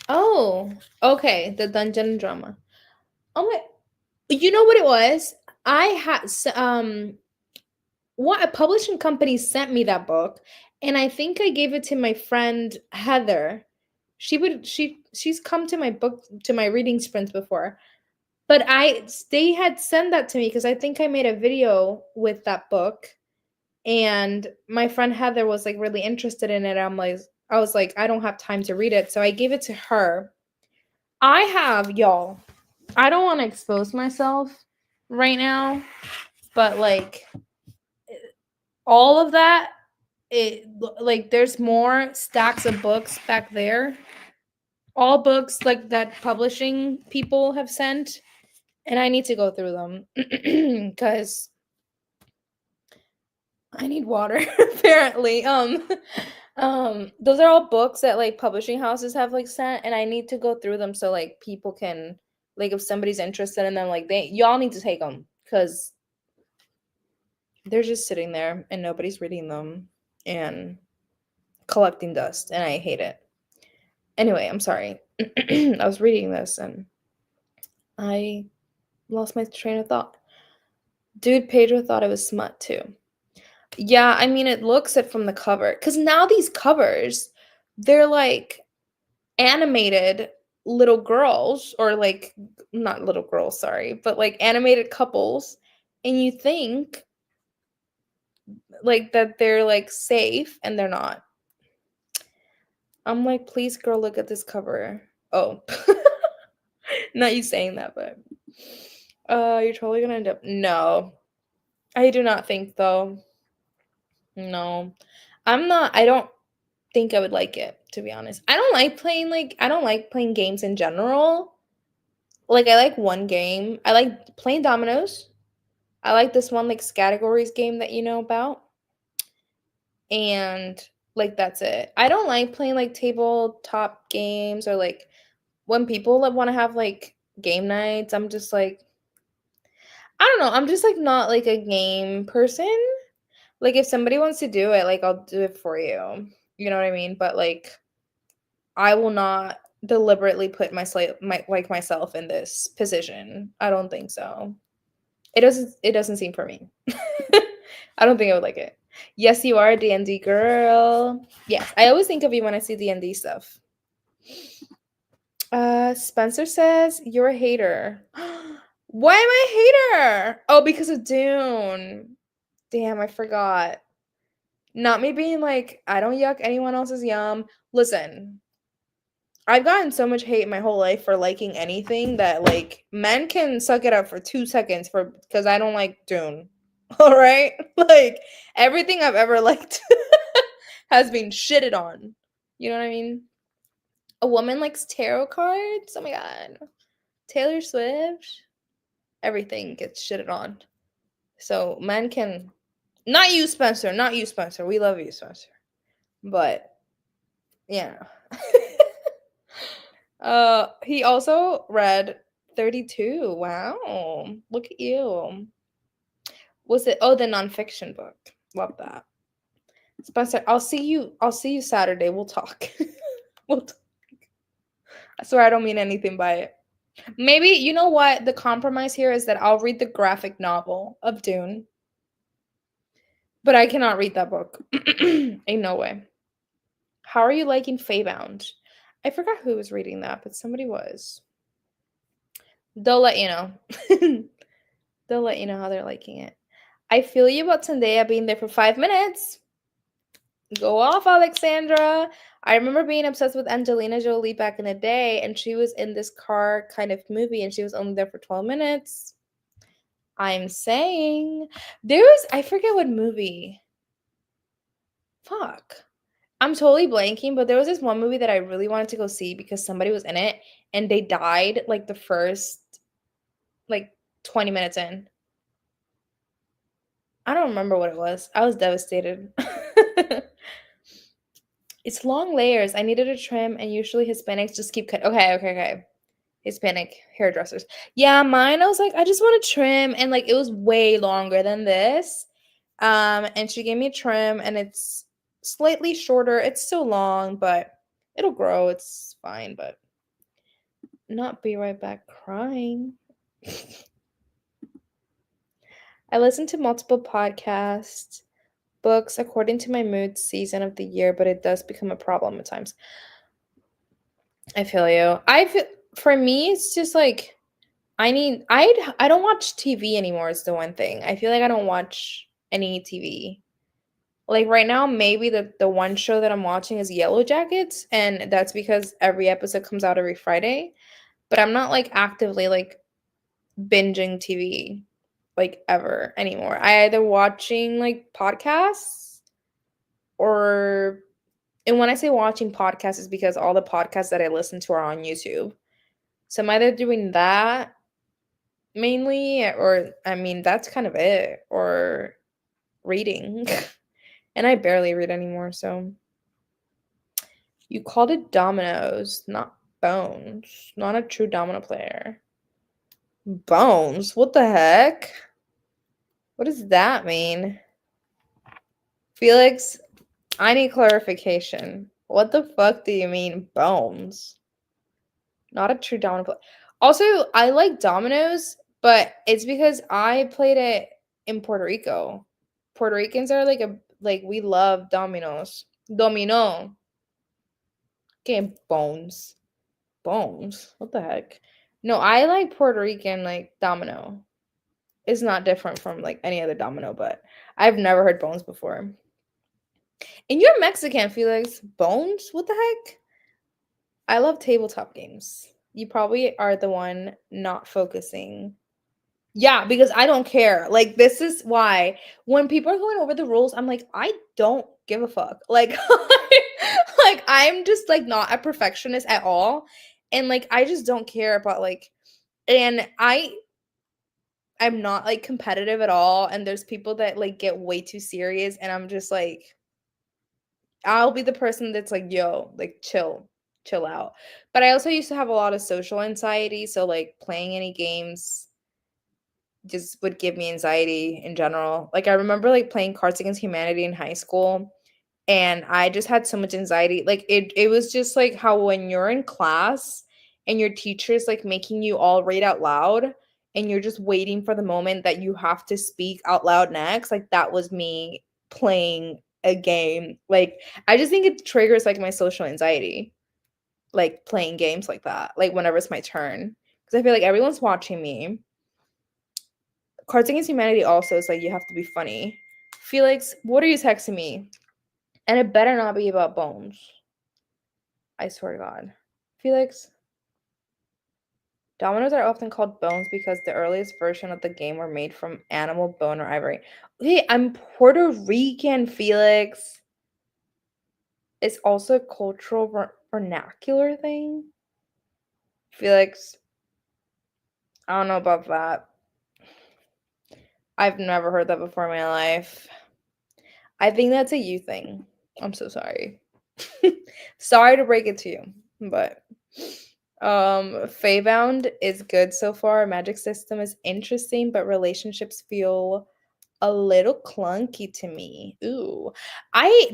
Oh, okay. The Dungeon Drama. Oh my, you know what it was? I had what a publishing company sent me that book, and I think I gave it to my friend Heather. She's come to my reading sprints before. But they had sent that to me because I think I made a video with that book, and my friend Heather was like really interested in it. I was like, I don't have time to read it, so I gave it to her. I have y'all. I don't want to expose myself right now, but like all of that, like there's more stacks of books back there. All books like that publishing people have sent, and I need to go through them because I need water apparently. Those are all books that like publishing houses have like sent, and I need to go through them so like people can, like, if somebody's interested in them, like y'all need to take them because they're just sitting there and nobody's reading them and collecting dust, and I hate it. Anyway, I'm sorry. I was reading this and I lost my train of thought. Dude, Pedro thought it was smut too. Yeah, I mean, it looks it from the cover. Because now these covers, they're like animated little girls, or like, not little girls, sorry, but like animated couples. And you think like that they're like safe, and they're not. I'm like, please, girl, look at this cover. Oh, not you saying that, but you're totally gonna end up. No, I do not think though. No, I'm not. I don't think I would like it, to be honest. I don't like playing games in general. Like I like one game. I like playing dominoes. I like this one like categories game that you know about. And like that's it. I don't like playing like tabletop games or like when people want to have like game nights. I'm just like, I don't know. I'm just like not like a game person. Like if somebody wants to do it, like I'll do it for you. You know what I mean? But like I will not deliberately put myself in this position. I don't think so. It doesn't seem for me. I don't think I would like it. Yes, you are a D&D girl. Yes, I always think of you when I see D&D stuff. Spencer says you're a hater. Why am I a hater? Oh, because of Dune. Damn, I forgot. Not me being like, I don't yuck anyone else's yum. Listen, I've gotten so much hate my whole life for liking anything that like men can suck it up for 2 seconds because I don't like Dune. All right? Like everything I've ever liked has been shitted on. You know what I mean? A woman likes tarot cards. Oh my god. Taylor Swift. Everything gets shitted on. So men can not you, Spencer. Not you, Spencer. We love you, Spencer. But yeah. He also read 32. Wow. Look at you. Was it the nonfiction book? Love that. Spencer, I'll see you Saturday. We'll talk. we'll talk. I swear I don't mean anything by it. Maybe you know what the compromise here is that I'll read the graphic novel of Dune, but I cannot read that book. Ain't no way. How are you liking Feybound? I forgot who was reading that, but somebody was. They'll let you know. They'll let you know how they're liking it. I feel you about Zendaya being there for 5 minutes. Go off, Alexandra. I remember being obsessed with Angelina Jolie back in the day, and she was in this car kind of movie, and she was only there for 12 minutes. I'm saying. I forget what movie. Fuck. I'm totally blanking, but there was this one movie that I really wanted to go see because somebody was in it, and they died like the first, like 20 minutes in. I don't remember what it was. I was devastated. It's long layers. I needed a trim, and usually Hispanics just keep cut. Okay. Hispanic hairdressers. Yeah, mine, I was like, I just want a trim, and like it was way longer than this. And she gave me a trim, and it's slightly shorter. It's still long, but it'll grow. It's fine, but not be right back crying. I listen to multiple podcasts, books according to my mood season of the year, but it does become a problem at times. I feel you. For me, it's just like I don't watch TV anymore is the one thing. I feel like I don't watch any TV. Like right now, maybe the one show that I'm watching is Yellow Jackets, and that's because every episode comes out every Friday. But I'm not like actively like binging TV like ever anymore. I either watching like podcasts or and when I say watching podcasts is because all the podcasts that I listen to are on YouTube. So I'm either doing that mainly or I mean that's kind of it or reading. And I barely read anymore, so you called it dominoes, not bones. Not a true domino player. Bones? What the heck? What does that mean? Felix, I need clarification. What the fuck do you mean bones? Not a true domino player. Also, I like dominoes, but it's because I played it in Puerto Rico. Puerto Ricans are like we love dominoes. Domino. Okay, bones. Bones? What the heck? No, I like Puerto Rican like domino. It's not different from like any other domino, but I've never heard bones before. And you're Mexican, Felix. Bones? What the heck? I love tabletop games. You probably are the one not focusing. Yeah, because I don't care. Like this is why when people are going over the rules, I'm like, I don't give a fuck. Like like I'm just like not a perfectionist at all. And like I just don't care about like and I'm not like competitive at all. And there's people that like get way too serious and I'm just like I'll be the person that's like, yo, like chill out. But I also used to have a lot of social anxiety, so like playing any games just would give me anxiety in general. Like I remember like playing Cards Against Humanity in high school and I just had so much anxiety. Like it was just like how when you're in class and your teacher's like making you all read out loud and you're just waiting for the moment that you have to speak out loud next. Like that was me playing a game. Like I just think it triggers like my social anxiety. Like playing games like that. Like whenever it's my turn. Because I feel like everyone's watching me. Cards Against Humanity also is like you have to be funny. Felix, what are you texting me? And it better not be about bones. I swear to God. Felix? Dominoes are often called bones because the earliest version of the game were made from animal bone or ivory. Okay, I'm Puerto Rican, Felix. It's also a cultural vernacular thing. Felix, I don't know about that. I've never heard that before in my life. I think that's a you thing. I'm so sorry. Sorry to break it to you, but Feybound is good so far. Magic system is interesting, but relationships feel a little clunky to me. Ooh.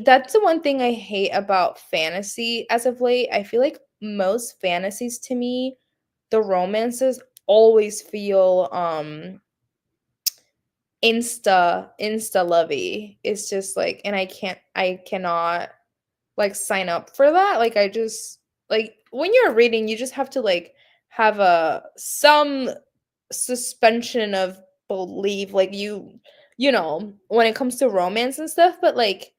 That's the one thing I hate about fantasy as of late. I feel like most fantasies to me, the romances always feel insta lovey. It's just like, and I cannot like sign up for that. Like I just like when you're reading, you just have to like have a some suspension of belief, like you know, when it comes to romance and stuff, but like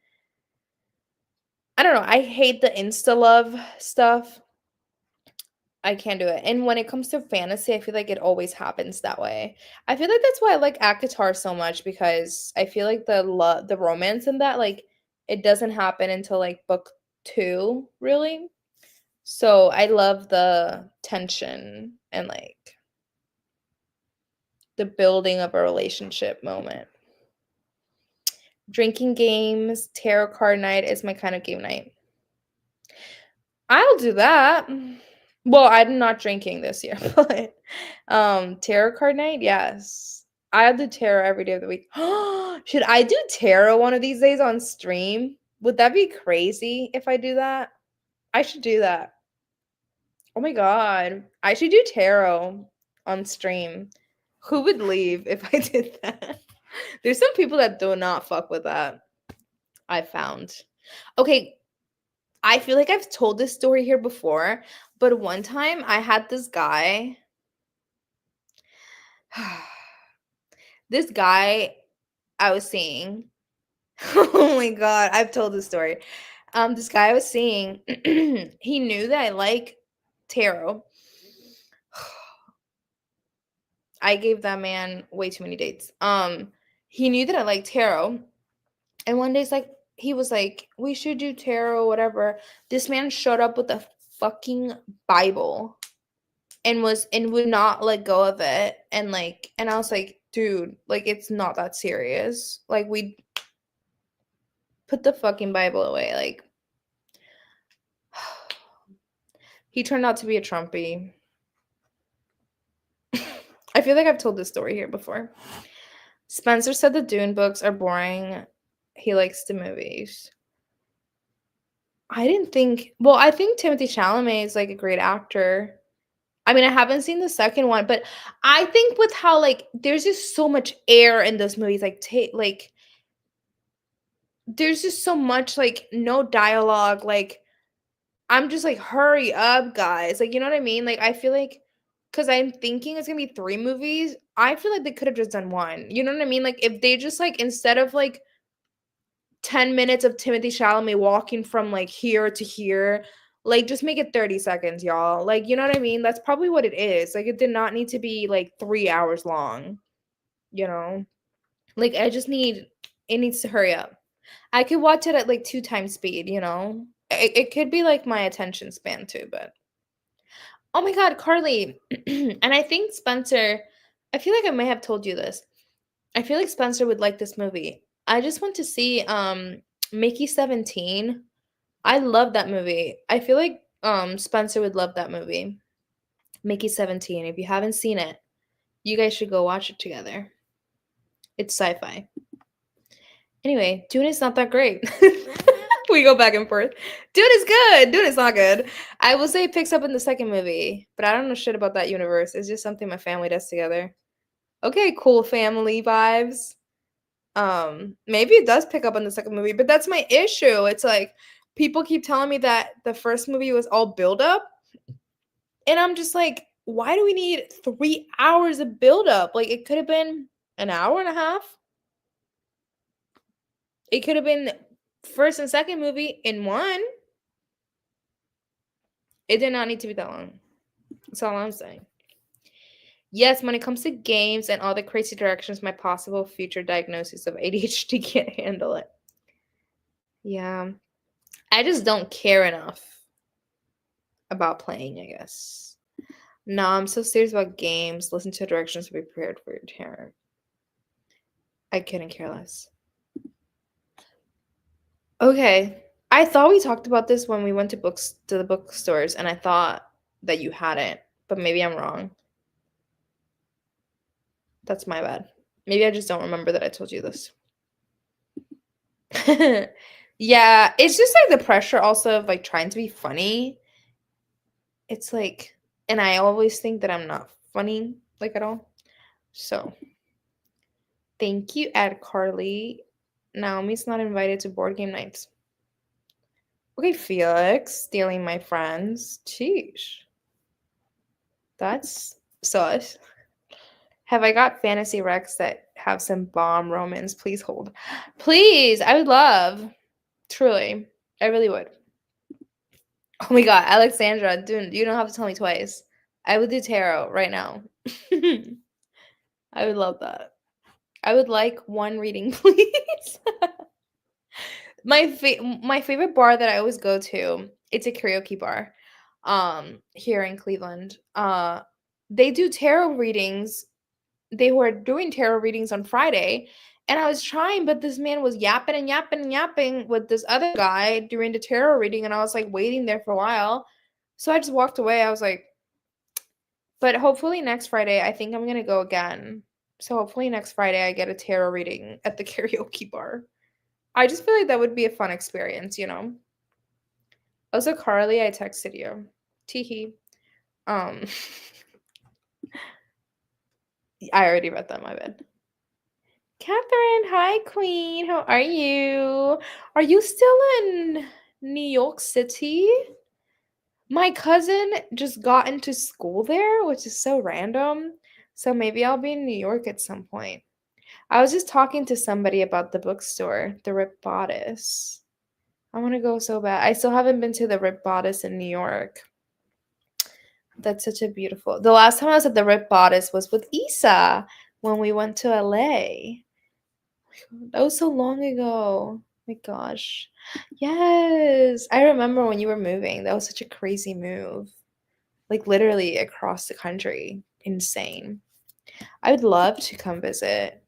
I don't know, I hate the insta love stuff. I can't do it. And when it comes to fantasy, I feel like it always happens that way. I feel like that's why I like ACOTAR so much because I feel like the romance in that like it doesn't happen until like book 2, really. So I love the tension and like the building of a relationship moment. Drinking games, tarot card night is my kind of game night. I'll do that. Well, I'm not drinking this year, but tarot card night, yes. I'll do tarot every day of the week. Should I do tarot one of these days on stream? Would that be crazy if I do that? I should do that. Oh my god. I should do tarot on stream. Who would leave if I did that? There's some people that do not fuck with that. I found. Okay, I feel like I've told this story here before, but one time I had this guy. This guy I was seeing. Oh my god, I've told this story. This guy I was seeing, he knew that I like tarot. I gave that man way too many dates. He knew that I like tarot, and one day he was like, "We should do tarot, whatever." This man showed up with a fucking Bible and would not let go of it, and I was like, "Dude, like it's not that serious. Like we put the fucking Bible away." Like he turned out to be a Trumpy. I feel like I've told this story here before. Spencer said the Dune books are boring. He likes the movies. I didn't think. Well, I think Timothy Chalamet is like a great actor. I mean, I haven't seen the second one, but I think with how like there's just so much air in those movies, like there's just so much like no dialogue. Like I'm just like, hurry up, guys. Like, you know what I mean? Like I feel like because I'm thinking it's gonna be 3 movies. I feel like they could have just done one. You know what I mean? Like if they just like instead of like 10 minutes of Timothy Chalamet walking from like here to here. Like just make it 30 seconds, y'all. Like, you know what I mean? That's probably what it is. Like it did not need to be like 3 hours long, you know? Like I just need it needs to hurry up. I could watch it at like 2 times speed, you know? It could be like my attention span too, but oh my god, Carly. And I think Spencer, I feel like I may have told you this. I feel like Spencer would like this movie. I just want to see Mickey 17. I love that movie. I feel like Spencer would love that movie. Mickey 17. If you haven't seen it, you guys should go watch it together. It's sci-fi. Anyway, Dune is not that great. We go back and forth. Dune is good. Dune is not good. I will say it picks up in the second movie, but I don't know shit about that universe. It's just something my family does together. Okay, cool family vibes. Maybe it does pick up in the second movie, but that's my issue. It's like people keep telling me that the first movie was all build up, and I'm just like, why do we need 3 hours of build up? Like it could have been an hour and a half. It could have been first and second movie in one. It did not need to be that long. That's all I'm saying. Yes, when it comes to games and all the crazy directions, my possible future diagnosis of ADHD can't handle it. Yeah. I just don't care enough about playing, I guess. No, I'm so serious about games. Listen to directions to be prepared for your terror. I couldn't care less. Okay. I thought we talked about this when we went to the bookstores, and I thought that you hadn't, but maybe I'm wrong. That's my bad. Maybe I just don't remember that I told you this. Yeah, it's just like the pressure also of like trying to be funny. It's like, and I always think that I'm not funny like at all. So, thank you, Ed Carly. Naomi's not invited to board game nights. Okay, Felix, stealing my friends. Sheesh. That's sus. Have I got fantasy Rex that have some bomb romance? Please hold. Please, I would love. Truly. I really would. Oh my god, Alexandra, dude, you don't have to tell me twice. I would do tarot right now. I would love that. I would like one reading, please. My favorite bar that I always go to, it's a karaoke bar, here in Cleveland. They do tarot readings. They were doing tarot readings on Friday, and I was trying, but this man was yapping and yapping and yapping with this other guy during the tarot reading, and I was like waiting there for a while. So I just walked away. I was like, but hopefully next Friday, I think I'm gonna go again. So hopefully next Friday I get a tarot reading at the karaoke bar. I just feel like that would be a fun experience, you know? Also, Carly, I texted you. Teehee. Um, I already read that, my bad. Catherine, hi, Queen. How are you? Are you still in New York City? My cousin just got into school there, which is so random. So maybe I'll be in New York at some point. I was just talking to somebody about the bookstore, the Rip Bodice. I want to go so bad. I still haven't been to the Rip Bodice in New York. That's such a beautiful. The last time I was at the Rip Bodice was with Isa when we went to LA. That was so long ago. My gosh. Yes. I remember when you were moving. That was such a crazy move. Like literally across the country. Insane. I would love to come visit.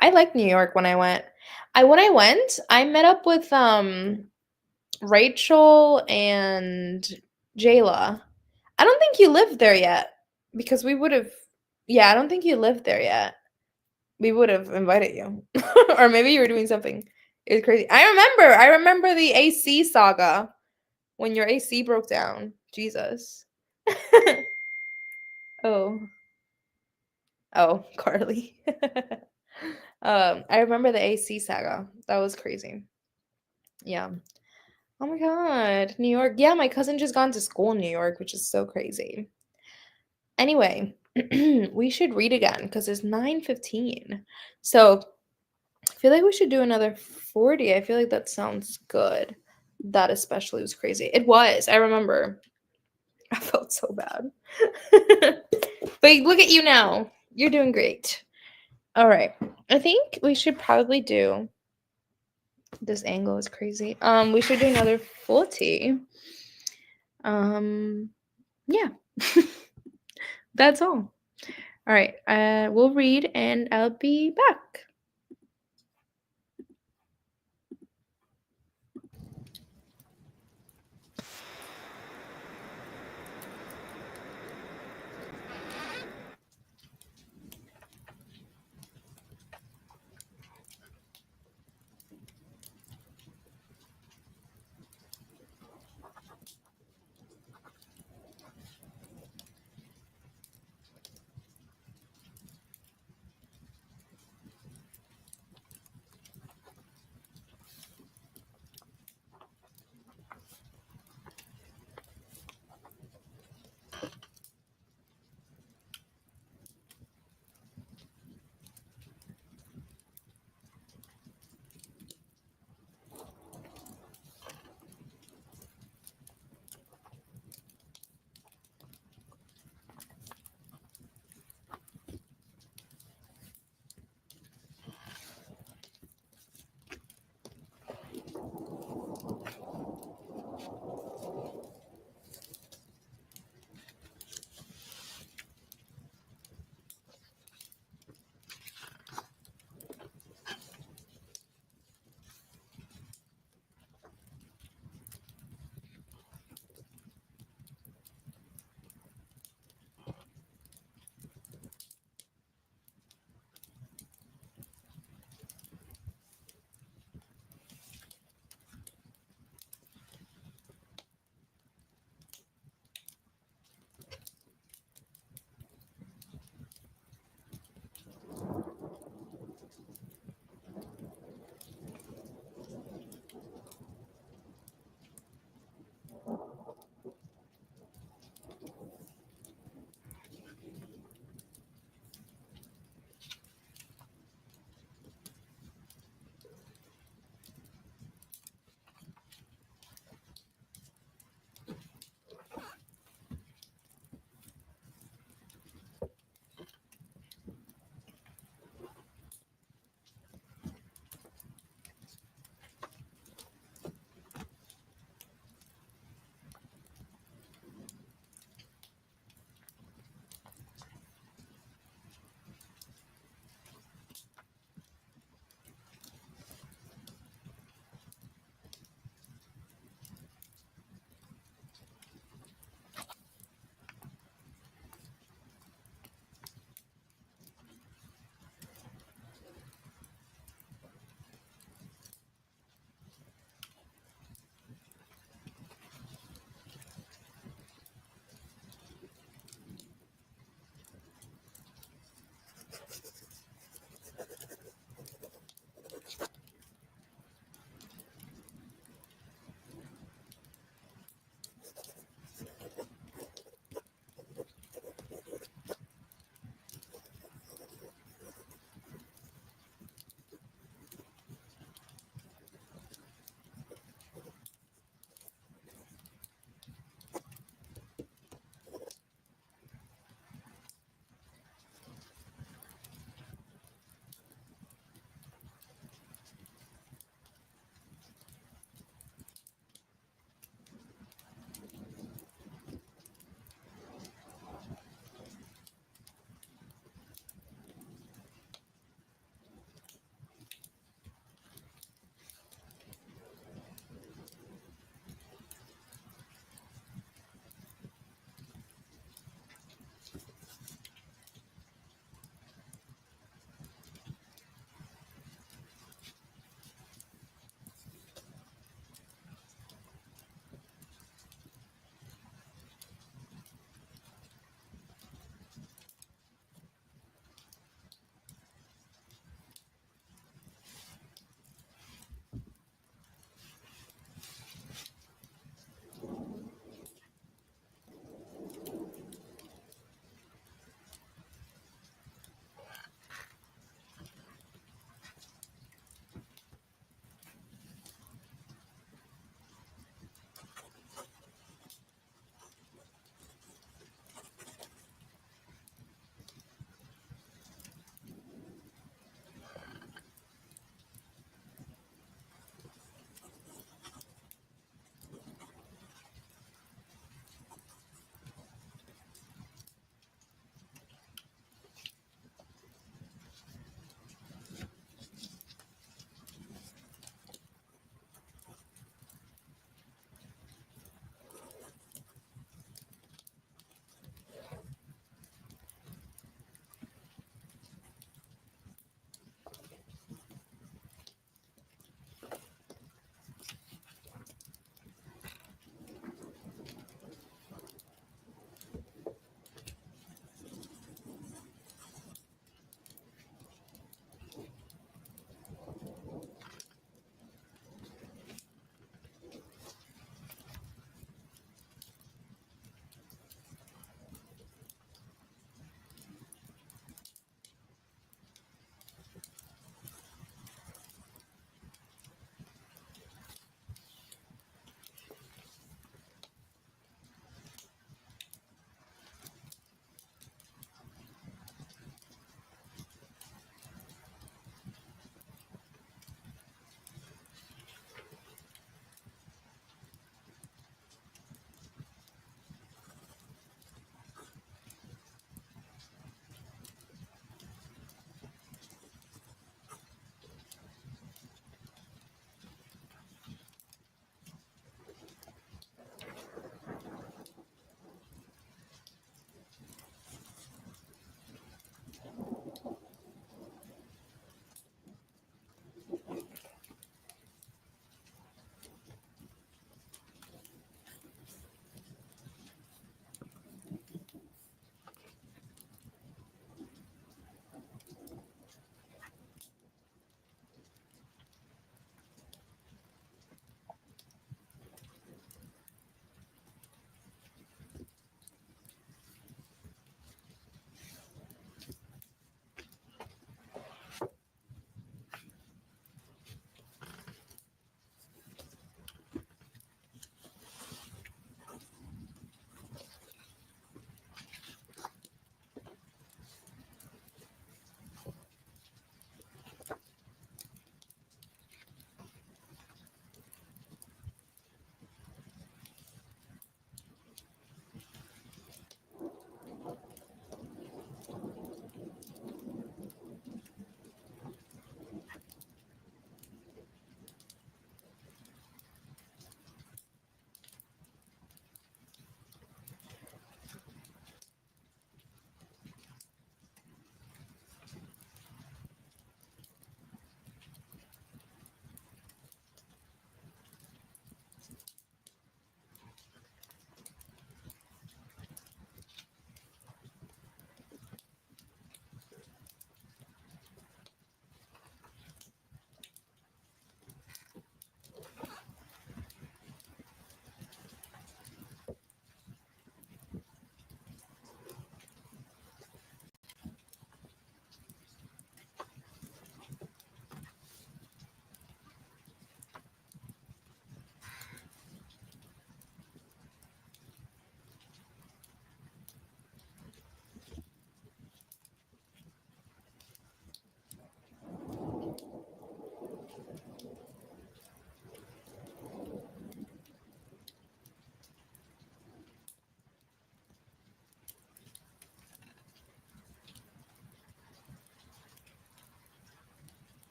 I liked New York when I went. I met up with Rachel and Jayla. I don't think you lived there yet because we would have. Yeah, I don't think you lived there yet. We would have invited you, or maybe you were doing something. It was crazy. I remember the AC saga when your AC broke down. Jesus. Oh, oh, Carly. I remember the AC saga. That was crazy. Yeah. Oh my God, New York. Yeah, my cousin just gone to school in New York, which is so crazy. Anyway, we should read again because it's 9:15. So I feel like we should do another 40. I feel like that sounds good. That especially was crazy. It was. I remember. I felt so bad. But look at you now. You're doing great. All right. I think we should probably do this angle is crazy. We should do another 40. Yeah. That's all. All right. We'll read and I'll be back.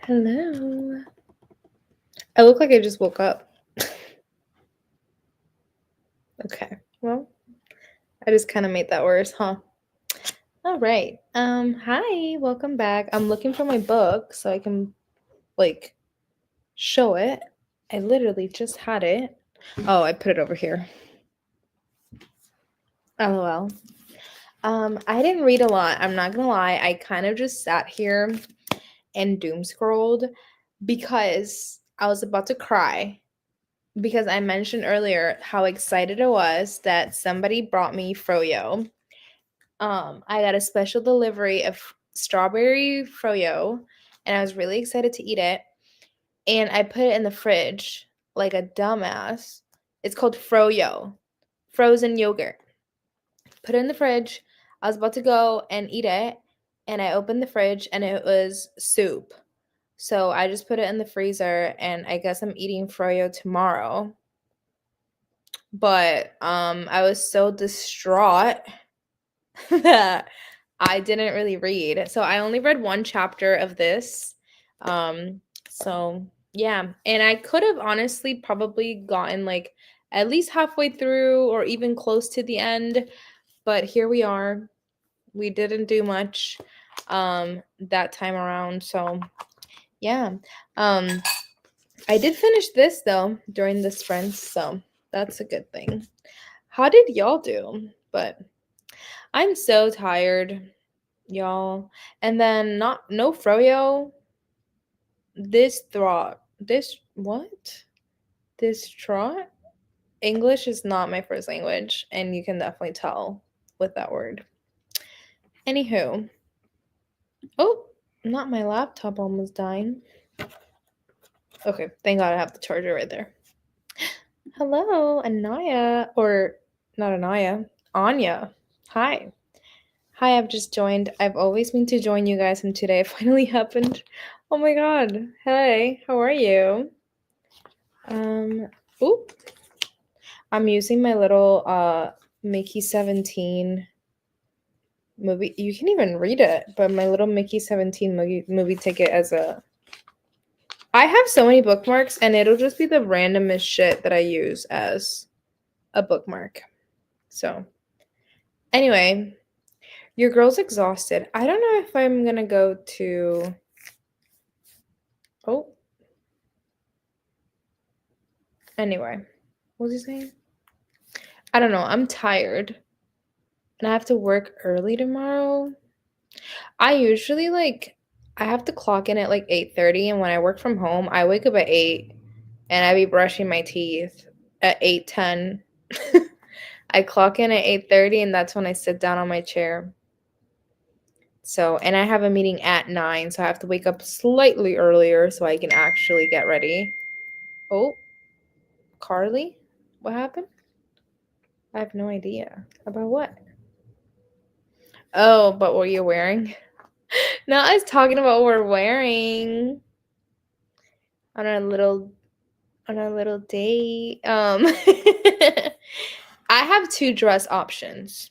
Hello. I look like I just woke up. Okay. Well, I just kind of made that worse, huh? All right. Hi, welcome back. I'm looking for my book so I can like show it. I literally just had it. Oh, I put it over here. LOL. I didn't read a lot. I'm not gonna lie. I kind of just sat here and doom scrolled because I was about to cry because I mentioned earlier how excited I was that somebody brought me froyo. I got a special delivery of strawberry froyo, and I was really excited to eat it. And I put it in the fridge like a dumbass. It's called froyo, frozen yogurt. Put it in the fridge. I was about to go and eat it, and I opened the fridge, and it was soup. So I just put it in the freezer, and I guess I'm eating froyo tomorrow. But I was so distraught that I didn't really read. So I only read one chapter of this. So yeah, and I could have honestly probably gotten like at least halfway through or even close to the end, but here we are. We didn't do much that time around. So yeah. Um I did finish this though during the sprints, so that's a good thing. How did y'all do? But I'm so tired, y'all. And then not no froyo. This thought. This what? This trot? English is not my first language, and you can definitely tell with that word. Anywho. Oh, not my laptop almost dying. Okay, thank God I have the charger right there. Hello, Anaya. Or not Anaya. Anya. Hi. Hi, I've just joined. I've always meant to join you guys, and today it finally happened. Oh my god. Hey, how are you? Oop. I'm using my little Mickey 17 movie. You can even read it, but my little Mickey 17 movie ticket as a I have so many bookmarks, and it'll just be the randomest shit that I use as a bookmark. So, anyway, your girl's exhausted. I don't know if I'm gonna go to. Oh. Anyway, what was he saying? I don't know. I'm tired, and I have to work early tomorrow. I usually I have to clock in at like 8:30, and when I work from home, I wake up at 8 and I be brushing my teeth at 8:10. I clock in at 8:30 and that's when I sit down on my chair. So, and I have a meeting at 9, so I have to wake up slightly earlier so I can actually get ready. Oh, Carly? What happened? I have no idea. About what? Oh, but what you're wearing? No, I was talking about what we're wearing on our little date. I have two dress options.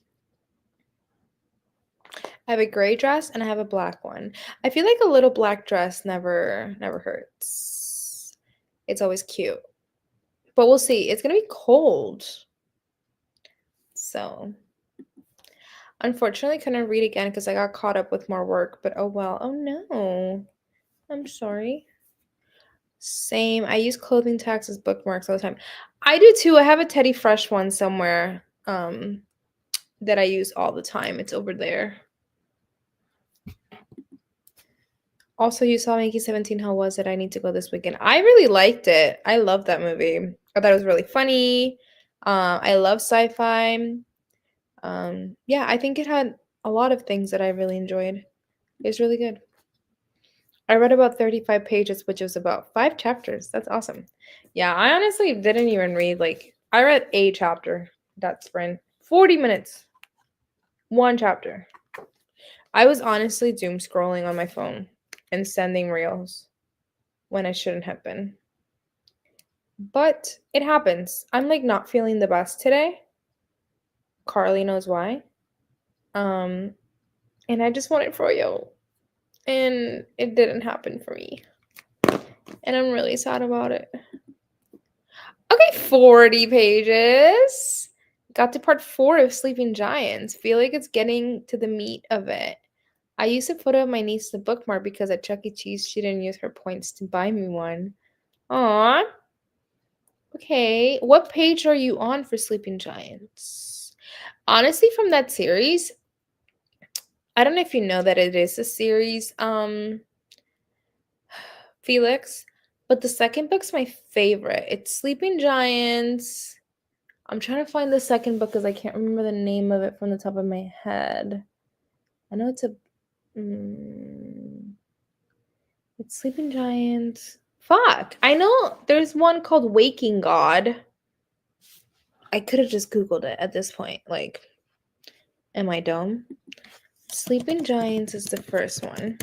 I have a gray dress and I have a black one. I feel like a little black dress never hurts. It's always cute. But we'll see. It's gonna be cold. So unfortunately couldn't read again because I got caught up with more work, but oh well. Oh no. I'm sorry. Same. I use clothing tags as bookmarks all the time. I do too. I have a Teddy Fresh one somewhere that I use all the time. It's over there. Also, you saw Mickey 17. How was it? I need to go this weekend. I really liked it. I love that movie. I thought it was really funny. I love sci-fi. Yeah, I think it had a lot of things that I really enjoyed. It was really good. I read about 35 pages, which was about 5 chapters. That's awesome. Yeah, I honestly didn't even read I read a chapter that sprint. 40 minutes. One chapter. I was honestly doom scrolling on my phone and sending reels when I shouldn't have been. But it happens. I'm not feeling the best today. Carly knows why. And I just wanted froyo. And it didn't happen for me. And I'm really sad about it. Okay, 40 pages. Got to part 4 of Sleeping Giants. Feel like it's getting to the meat of it. I used a photo of my niece as a bookmark because at Chuck E. Cheese she didn't use her points to buy me one. Aww. Okay, what page are you on for Sleeping Giants? Honestly, from that series, I don't know if you know that it is a series, Felix, but the second book's my favorite. It's Sleeping Giants. I'm trying to find the second book because I can't remember the name of it from the top of my head. I know it's it's Sleeping Giants. Fuck. I know there's one called Waking God. I could have just Googled it at this point. Like, am I dumb? Sleeping Giants is the first one.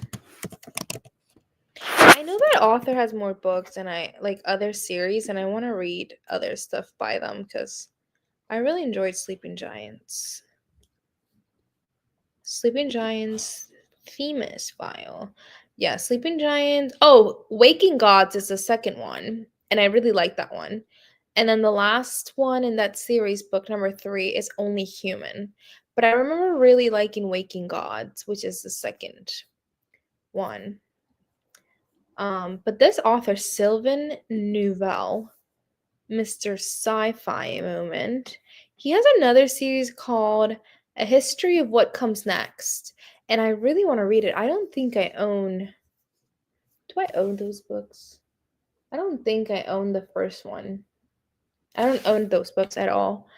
I know that author has more books and I like other series, and I want to read other stuff by them because I really enjoyed Sleeping Giants. Sleeping Giants Themis file. Yeah, Sleeping Giants. Oh, Waking Gods is the second one, and I really like that one. And then the last one in that series, book number 3, is Only Human. But I remember really liking Waking Gods, which is the second one. But this author, Sylvain Neuvel, Mr. Sci-Fi Moment, he has another series called A History of What Comes Next. And I really want to read it. I don't think I own. Do I own those books? I don't think I own the first one. I don't own those books at all.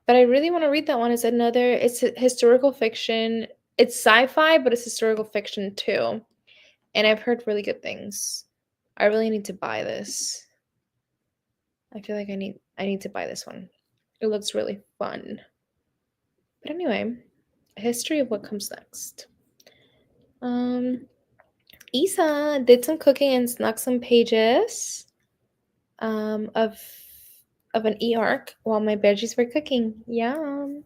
But I really want to read that one. It's historical fiction. It's sci-fi, but it's historical fiction too. And I've heard really good things. I really need to buy this. I feel like I need to buy this one. It looks really fun. But anyway, a history of what comes next. Isa did some cooking and snuck some pages of an e-arc while my veggies were cooking. Yum.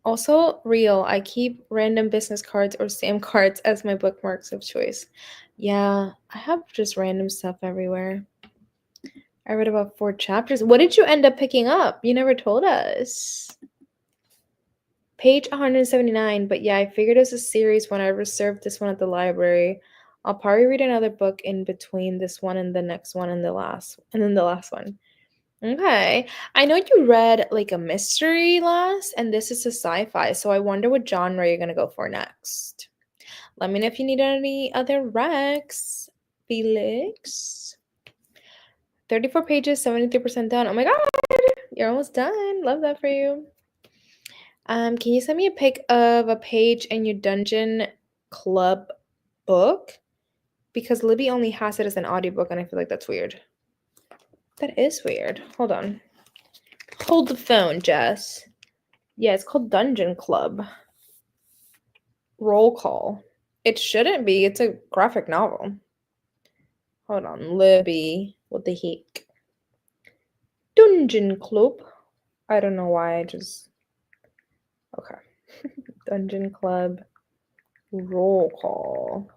Also, real, I keep random business cards or stamp cards as my bookmarks of choice. Yeah, I have just random stuff everywhere. I read about 4 chapters. What did you end up picking up? You never told us. Page 179, but yeah, I figured it was a series when I reserved this one at the library. I'll probably read another book in between this one and the next one and then the last one. Okay. I know you read like a mystery last, and this is a sci-fi, so I wonder what genre you're gonna go for next. Let me know if you need any other recs, Felix. 34 pages, 73% done. Oh my god, you're almost done. Love that for you. Can you send me a pic of a page in your Dungeon Club book? Because Libby only has it as an audiobook, and I feel like that's weird. That is weird. Hold on. Hold the phone, Jess. Yeah, it's called Dungeon Club. Roll call. It shouldn't be. It's a graphic novel. Hold on. Libby. What the heck? Dungeon Club. I don't know why. Okay. Dungeon Club. Roll call.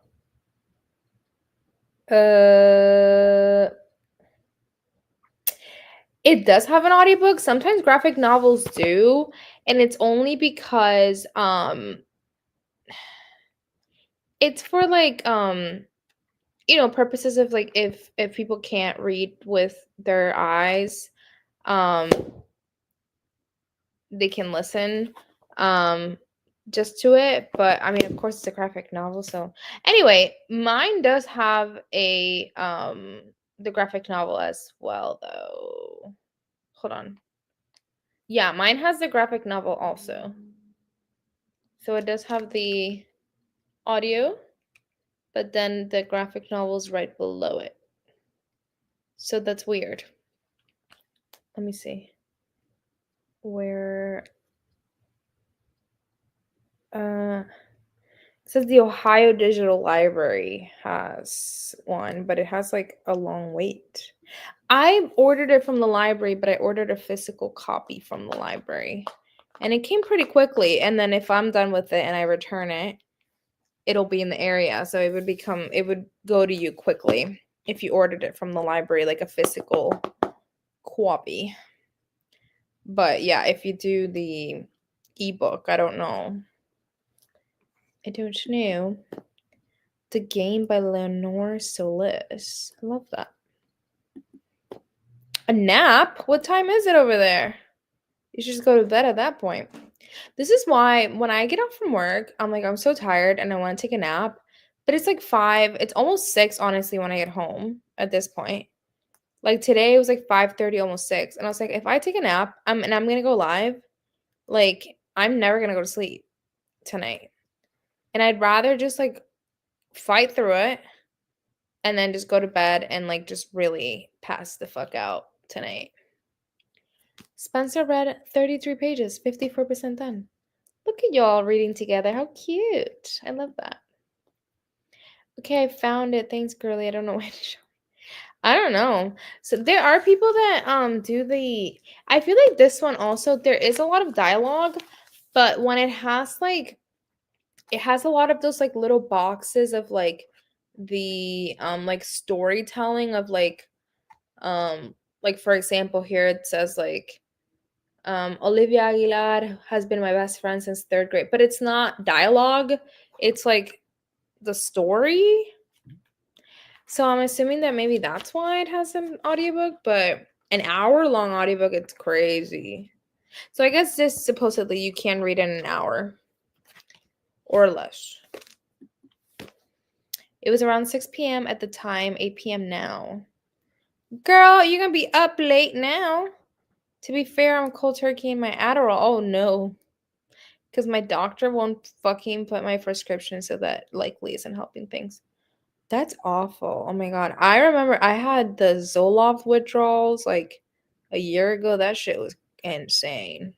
It does have an audiobook. Sometimes graphic novels do, and it's only because it's for like purposes of like if people can't read with their eyes, they can listen just to it. But I mean, of course it's a graphic novel, so anyway, mine does have a the graphic novel as well though. Hold on. Yeah, mine has the graphic novel also. So it does have the audio, but then the graphic novel is right below it. So that's weird. Let me see. Where it says the Ohio Digital Library has one, but it has like a long wait. I ordered it from the library, but I ordered a physical copy from the library. And it came pretty quickly. And then if I'm done with it and I return it, it'll be in the area. So it would go to you quickly if you ordered it from the library, like a physical copy. But yeah, if you do the ebook, I don't know. I don't know. The Game by Leonore Solis. I love that. A nap? What time is it over there? You should just go to bed at that point. This is why when I get off from work, I'm like, I'm so tired and I want to take a nap. But it's like 5, it's almost 6, honestly, when I get home at this point. Like today it was like 5:30, almost 6. And I was like, if I take a nap, I'm gonna go live, like I'm never gonna go to sleep tonight. And I'd rather just like fight through it and then just go to bed and like just really pass the fuck out tonight. Spencer read 33 pages, 54% done. Look at y'all reading together. How cute. I love that. Okay, I found it. Thanks, girly. I don't know when to show. I don't know. So there are people that do the I feel like this one also there is a lot of dialogue, but when it has a lot of those like little boxes of like the like storytelling of like for example here it says like Olivia Aguilar has been my best friend since 3rd grade, but it's not dialogue, it's like the story. So I'm assuming that maybe that's why it has an audiobook, but an hour-long audiobook, it's crazy. So I guess this supposedly you can read in an hour or less. It was around 6 p.m. at the time, 8 p.m. now. Girl, you're gonna be up late now. To be fair, I'm cold turkey in my Adderall. Oh no. Because my doctor won't fucking put my prescription, so that likely isn't helping things. That's awful. Oh my god. I remember I had the Zoloft withdrawals like a year ago. That shit was insane.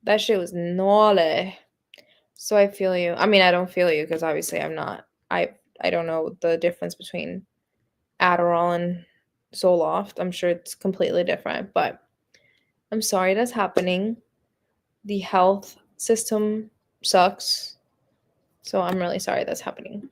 That shit was gnarly. So I feel you. I mean, I don't feel you because obviously I'm not. I don't know the difference between Adderall and Zoloft. I'm sure it's completely different, but I'm sorry that's happening. The health system sucks. So I'm really sorry that's happening.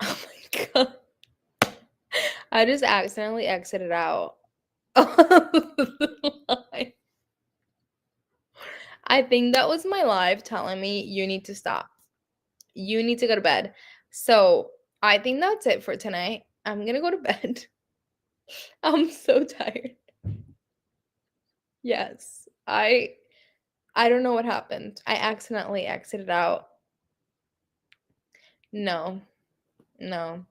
Oh my god. I just accidentally exited out. I think that was my live telling me you need to stop. You need to go to bed. So I think that's it for tonight. I'm gonna go to bed. I'm so tired. Yes. I don't know what happened. I accidentally exited out. No. No.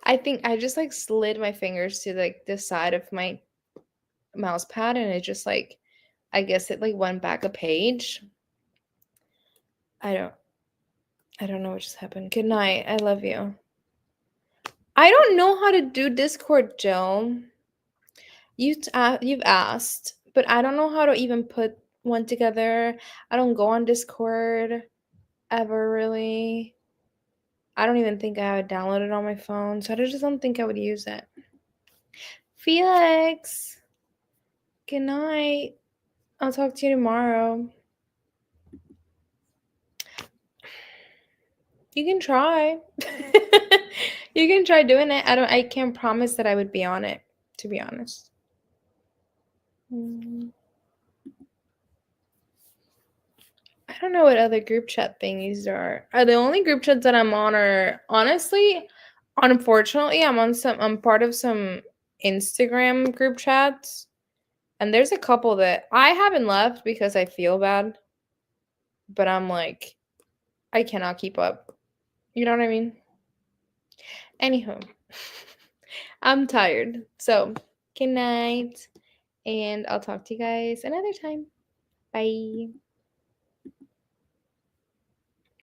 I think I just like slid my fingers to like the side of my mouse pad and it just like I guess it like went back a page. I don't I don't know what just happened. Good night. I love you. I don't know how to do Discord, Jill. You've asked, but I don't know how to even put one together. I don't go on Discord ever really. I don't even think I have it downloaded on my phone, so I just don't think I would use it. Felix, good night. I'll talk to you tomorrow. You can try. You can try doing it. I can't promise that I would be on it, to be honest. I don't know what other group chat thingies there are. The only group chats that I'm on are honestly, unfortunately, I'm part of some Instagram group chats. And there's a couple that I haven't left because I feel bad. But I'm like, I cannot keep up. You know what I mean? Anywho, I'm tired. So, good night. And I'll talk to you guys another time. Bye.